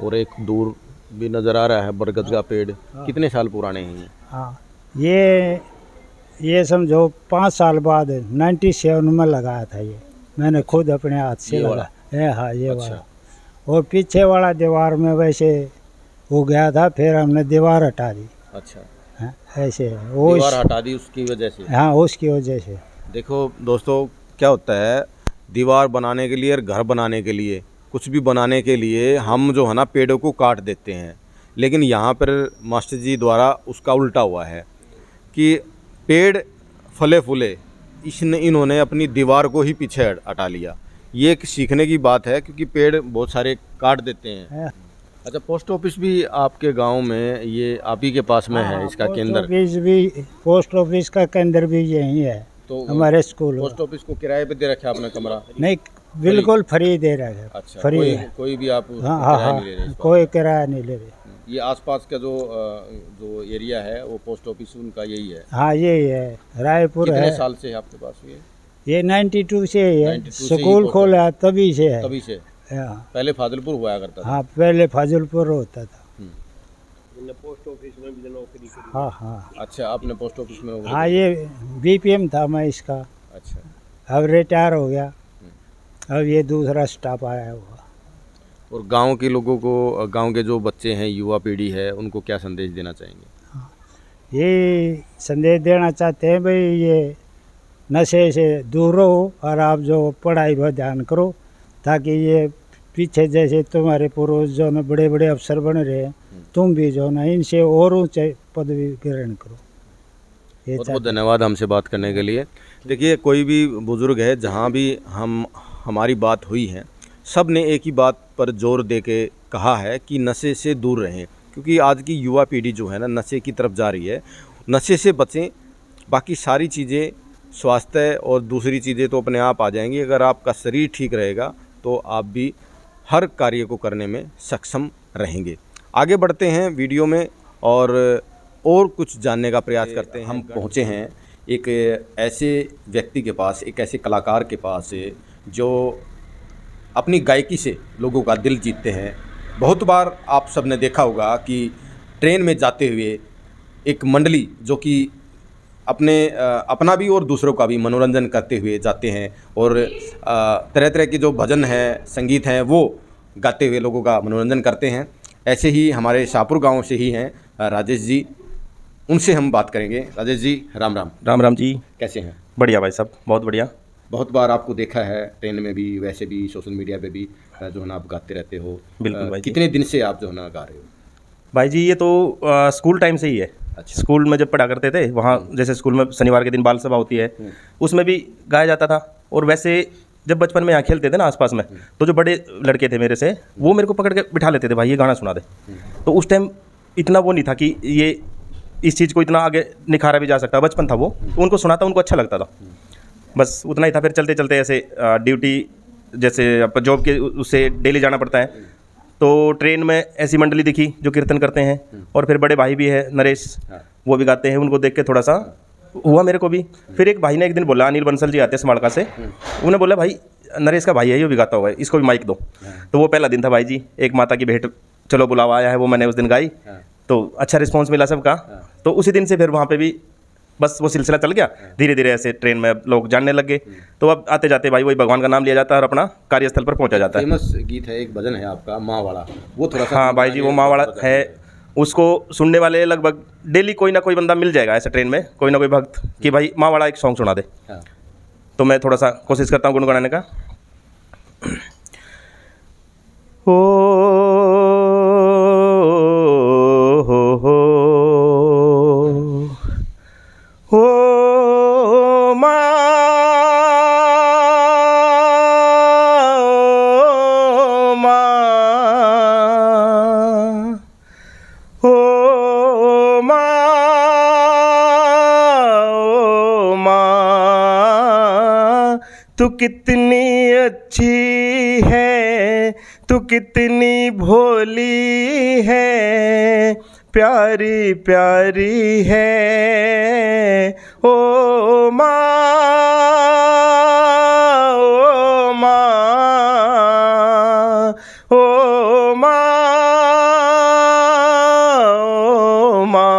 और एक दूर भी नज़र आ रहा है बरगद का पेड़, कितने साल पुराने हैं ये? हाँ ये समझो 5 साल बाद 97 में लगाया था ये, मैंने खुद अपने हाथ से लगा। हाँ ये वाला। और पीछे वाला दीवार में वैसे हो गया था, फिर हमने दीवार हटा दी। अच्छा। हाँ, ऐसे है वो दीवार हटा दी उसकी वजह से? हाँ उसकी वजह से। देखो दोस्तों क्या होता है, दीवार बनाने के लिए और घर बनाने के लिए, कुछ भी बनाने के लिए हम जो है ना पेड़ों को काट देते हैं, लेकिन यहाँ पर मास्टर जी द्वारा उसका उल्टा हुआ है कि पेड़ फले फूले, इन्होंने अपनी दीवार को ही पीछे हटा लिया। ये एक सीखने की बात है क्योंकि पेड़ बहुत सारे काट देते हैं। अच्छा, पोस्ट ऑफिस भी आपके गांव में ये आप ही के पास में है इसका केंद्र? पोस्ट ऑफिस का केंद्र भी यही है। तो हमारे स्कूल पोस्ट ऑफिस को किराए पे दे रखा है आपने कमरा? नहीं बिल्कुल फ्री दे रहा है। अच्छा, फ्री कोई भी आप हाँ नहीं ले रहे? कोई किराया नहीं ले रहे। ये आसपास का जो एरिया है वो पोस्ट ऑफिस उनका यही है? हाँ यही है, रायपुर है। कितने साल से है आपके पास ये 92 से ही है। स्कूल खोला तभी से है। तभी से? हाँ। पहले फाजिलपुर हुआ करता था? हाँ पहले फाजिलपुर होता था। पोस्ट ऑफिस में भी नौकरी की? हाँ हाँ। अच्छा, आपने पोस्ट ऑफिस में नौकरी? हाँ ये बीपीएम था मैं इसका। अच्छा। अब रिटायर हो गया, अब ये दूसरा स्टाफ आया हुआ। और गांव के लोगों को, गांव के जो बच्चे हैं, युवा पीढ़ी है, उनको क्या संदेश देना चाहेंगे? ये संदेश देना चाहते हैं भाई ये नशे से दूर रहो और आप जो पढ़ाई पर ध्यान करो, ताकि ये पीछे जैसे तुम्हारे पूर्वज जो ना बड़े बड़े अफसर बन रहे हैं, तुम भी जो ना इनसे और ऊंचे पदवी ग्रहण करो। बहुत बहुत धन्यवाद हमसे बात करने के लिए। देखिए, कोई भी बुज़ुर्ग है, जहाँ भी हमारी बात हुई है, सब ने एक ही बात पर जोर दे के कहा है कि नशे से दूर रहें, क्योंकि आज की युवा पीढ़ी जो है ना नशे की तरफ जा रही है। नशे से बचें, बाकी सारी चीज़ें, स्वास्थ्य और दूसरी चीज़ें तो अपने आप आ जाएंगी। अगर आपका शरीर ठीक रहेगा तो आप भी हर कार्य को करने में सक्षम रहेंगे। आगे बढ़ते हैं वीडियो में और कुछ जानने का प्रयास करते हैं। हम पहुँचे हैं एक ऐसे व्यक्ति के पास, एक ऐसे कलाकार के पास जो अपनी गायकी से लोगों का दिल जीतते हैं। बहुत बार आप सब ने देखा होगा कि ट्रेन में जाते हुए एक मंडली जो कि अपना भी और दूसरों का भी मनोरंजन करते हुए जाते हैं और तरह तरह के जो भजन हैं, संगीत हैं, वो गाते हुए लोगों का मनोरंजन करते हैं। ऐसे ही हमारे शाहपुर गांव से ही हैं राजेश जी, उनसे हम बात करेंगे। राजेश जी, राम राम। राम राम जी। कैसे हैं? बढ़िया भाई साहब, बहुत बढ़िया। बहुत बार आपको देखा है ट्रेन में भी, वैसे भी सोशल मीडिया पे भी जो है ना आप गाते रहते हो। बिल्कुल भाई। कितने दिन से आप जो है ना गा रहे हो? भाई जी ये तो स्कूल टाइम से ही है। अच्छा। स्कूल में जब पढ़ा करते थे वहाँ, जैसे स्कूल में शनिवार के दिन बाल सभा होती है, उसमें भी गाया जाता था। और वैसे जब बचपन में यहाँ खेलते थे ना आसपास में, तो जो बड़े लड़के थे मेरे से, वो मेरे को पकड़ के बिठा लेते थे, भाई ये गाना सुना दे। तो उस टाइम इतना वो नहीं था कि ये इस चीज़ को इतना आगे निखारा भी जा सकता। बचपन था वो, उनको सुनाता, उनको अच्छा लगता था, बस उतना ही था। फिर चलते चलते ऐसे ड्यूटी, जैसे जॉब के उससे डेली जाना पड़ता है, तो ट्रेन में ऐसी मंडली दिखी जो कीर्तन करते हैं। और फिर बड़े भाई भी है नरेश, वो भी गाते हैं, उनको देख के थोड़ा सा हुआ मेरे को भी। फिर एक भाई ने एक दिन बोला, अनिल बंसल जी आते हैं समाड़का से, उन्होंने बोला भाई नरेश का भाई है, ये भी गाता हुआ है, इसको भी माइक दो। तो वो पहला दिन था भाई जी, एक माता की भेंट चलो बुलावा आया है, वो मैंने उस दिन गाई, तो अच्छा रिस्पॉन्स मिला सबका। तो उसी दिन से फिर वहाँ पे भी बस वो सिलसिला चल गया। धीरे धीरे ऐसे ट्रेन में लोग जानने लग गए, तो अब आते जाते भाई वही भगवान का नाम लिया जाता है और अपना कार्यस्थल पर पहुंचा जाता है। फेमस गीत है, एक भजन है आपका माँ वाला, वो थोड़ा सा। हाँ भाई जी, वो माँ वाला है, उसको सुनने वाले लगभग डेली कोई ना कोई बंदा मिल जाएगा ऐसे ट्रेन में, कोई ना कोई भक्त कि भाई माँ वाला एक सॉन्ग सुना दे। तो मैं थोड़ा सा कोशिश करता हूँ गुनगुनाने का। ओ तू कितनी अच्छी है, तू कितनी भोली है, प्यारी प्यारी है ओ माँ, ओ माँ, ओ माँ, ओ माँ।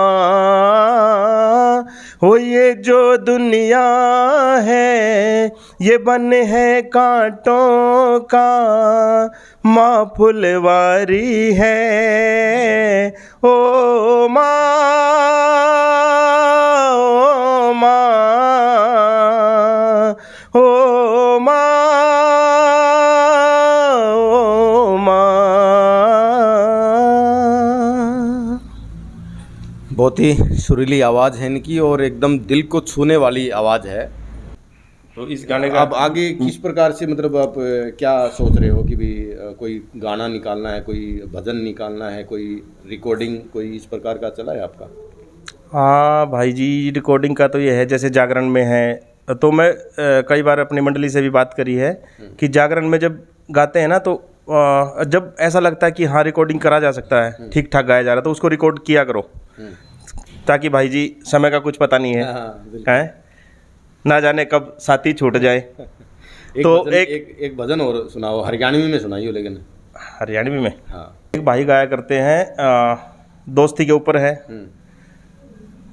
हो ये जो दुनिया है ये बन है कांटों का, माँ फुलवारी है ओ माँ, ओ माँ, ओ माँ, ओ माँ। बहुत ही सुरीली आवाज़ है इनकी और एकदम दिल को छूने वाली आवाज़ है। तो इस गाने का अब आगे किस प्रकार से मतलब आप क्या सोच रहे हो कि भी कोई गाना निकालना है, कोई भजन निकालना है, कोई रिकॉर्डिंग, कोई इस प्रकार का चला है आपका? हाँ भाई जी, रिकॉर्डिंग का तो ये है, जैसे जागरण में है तो मैं कई बार अपनी मंडली से भी बात करी है कि जागरण में जब गाते हैं ना तो जब ऐसा लगता है कि हाँ रिकॉर्डिंग करा जा सकता है, ठीक ठाक गाया जा रहा है, तो उसको रिकॉर्ड किया करो, ताकि भाई जी समय का कुछ पता नहीं है, हैं ना जाने कब साथी छूट जाए। तो एक भजन और सुनाओ, हरियाणवी में सुनाइए। लेकिन हरियाणवी में हाँ, एक भाई गाया करते हैं, दोस्ती के ऊपर है।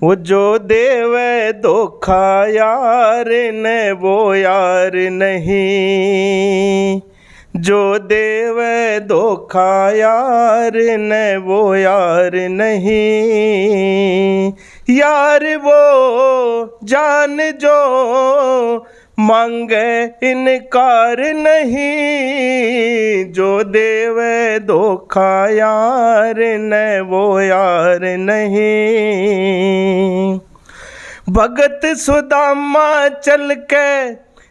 वो जो देवे धोखा यार ने वो यार नहीं, जो देवे धोखा यार ने वो यार नहीं, यार वो जान जो मांगे इनकार नहीं, जो देवे धोखा यार ने वो यार नहीं। भगत सुदामा चल के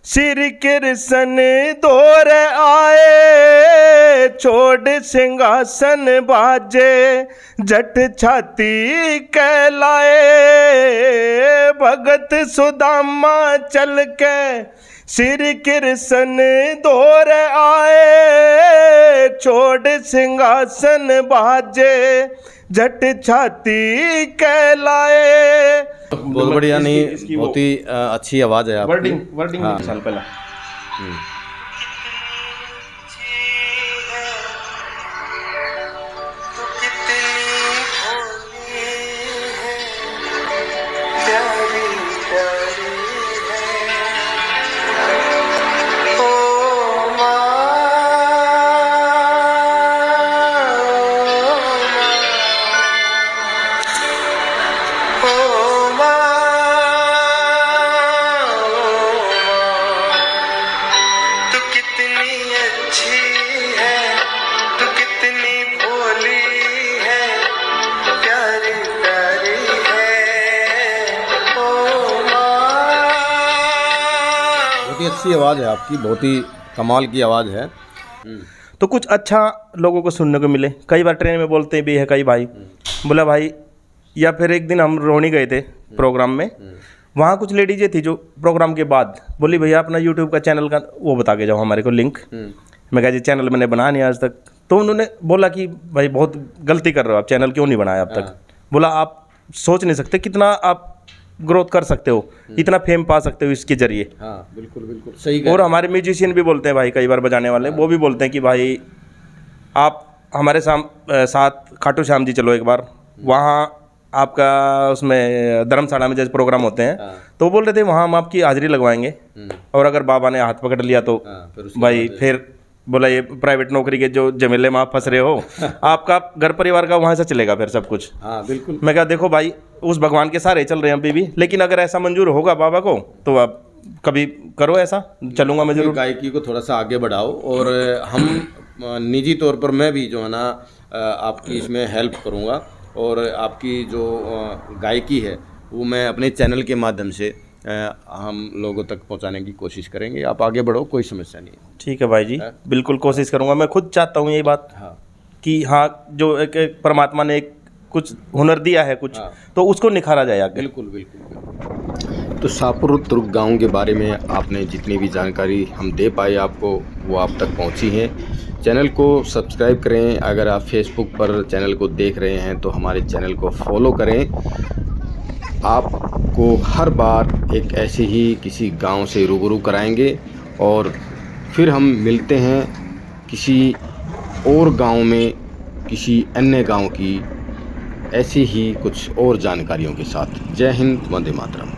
श्री कृष्ण दौर आए, छोड़ सिंहासन बाजे जट छाती कहलाए। भगत सुदामा चल के श्री कृष्ण दौर आए, छोड़ सिंहासन बाजे जट छाती कहलाए। बहुत बढ़िया, नहीं बहुत ही अच्छी आवाज़ है आपकी। वर्डिंग हाँ। साल पहला अच्छी आवाज़ है आपकी, बहुत ही कमाल की आवाज़ है। तो कुछ अच्छा लोगों को सुनने को मिले। कई बार ट्रेन में बोलते भी है कई भाई, बोला भाई, या फिर एक दिन हम रोहनी गए थे प्रोग्राम में, वहाँ कुछ लेडीजें थी जो प्रोग्राम के बाद बोली भैया अपना यूट्यूब का चैनल का वो बता के जाओ हमारे को लिंक। मैं कहा जी चैनल मैंने बना नहीं आज तक। तो उन्होंने बोला कि भाई बहुत गलती कर रहे हो आप, चैनल क्यों नहीं बनाया अब तक। बोला आप सोच नहीं सकते कितना आप ग्रोथ कर सकते हो, इतना फेम पा सकते हो इसके जरिए। हाँ बिल्कुल बिल्कुल सही। और हमारे म्यूजिशियन भी बोलते हैं भाई, कई बार बजाने वाले वो भी बोलते हैं कि भाई आप हमारे साथ खाटू श्याम जी चलो एक बार, वहाँ आपका उसमें धर्मशाला में जैसे प्रोग्राम होते हैं, तो वो बोल रहे थे वहाँ हम आपकी हाजिरी लगवाएंगे, और अगर बाबा ने हाथ पकड़ लिया तो भाई फिर बोला ये प्राइवेट नौकरी के जो झमेले में आप फंस रहे हो, आपका घर परिवार का वहाँ से चलेगा फिर सब कुछ। हाँ बिल्कुल। मैं कहा देखो भाई, उस भगवान के सहारे चल रहे हैं अभी भी, लेकिन अगर ऐसा मंजूर होगा बाबा को तो आप कभी करो ऐसा, चलूँगा मैं जरूर। गायकी को थोड़ा सा आगे बढ़ाओ, और हम निजी तौर पर मैं भी जो है ना आपकी इसमें हेल्प करूँगा, और आपकी जो गायकी है वो मैं अपने चैनल के माध्यम से हम लोगों तक पहुंचाने की कोशिश करेंगे। आप आगे बढ़ो, कोई समस्या नहीं है। ठीक है भाई जी, बिल्कुल कोशिश करूँगा। मैं खुद चाहता हूँ यही बात, हाँ, कि हाँ जो एक परमात्मा ने एक कुछ हुनर दिया है कुछ, हाँ, तो उसको निखारा जाए आगे। बिल्कुल बिल्कुल। तो शाहपुर तुर्क गांव के बारे में आपने जितनी भी जानकारी हम दे पाए आपको, वो आप तक पहुंची है। चैनल को सब्सक्राइब करें। अगर आप फेसबुक पर चैनल को देख रहे हैं तो हमारे चैनल को फॉलो करें। आपको हर बार एक ऐसे ही किसी गांव से रूबरू कराएंगे, और फिर हम मिलते हैं किसी और गांव में, किसी अन्य गांव की ऐसी ही कुछ और जानकारियों के साथ। जय हिंद, वंदे मातरम।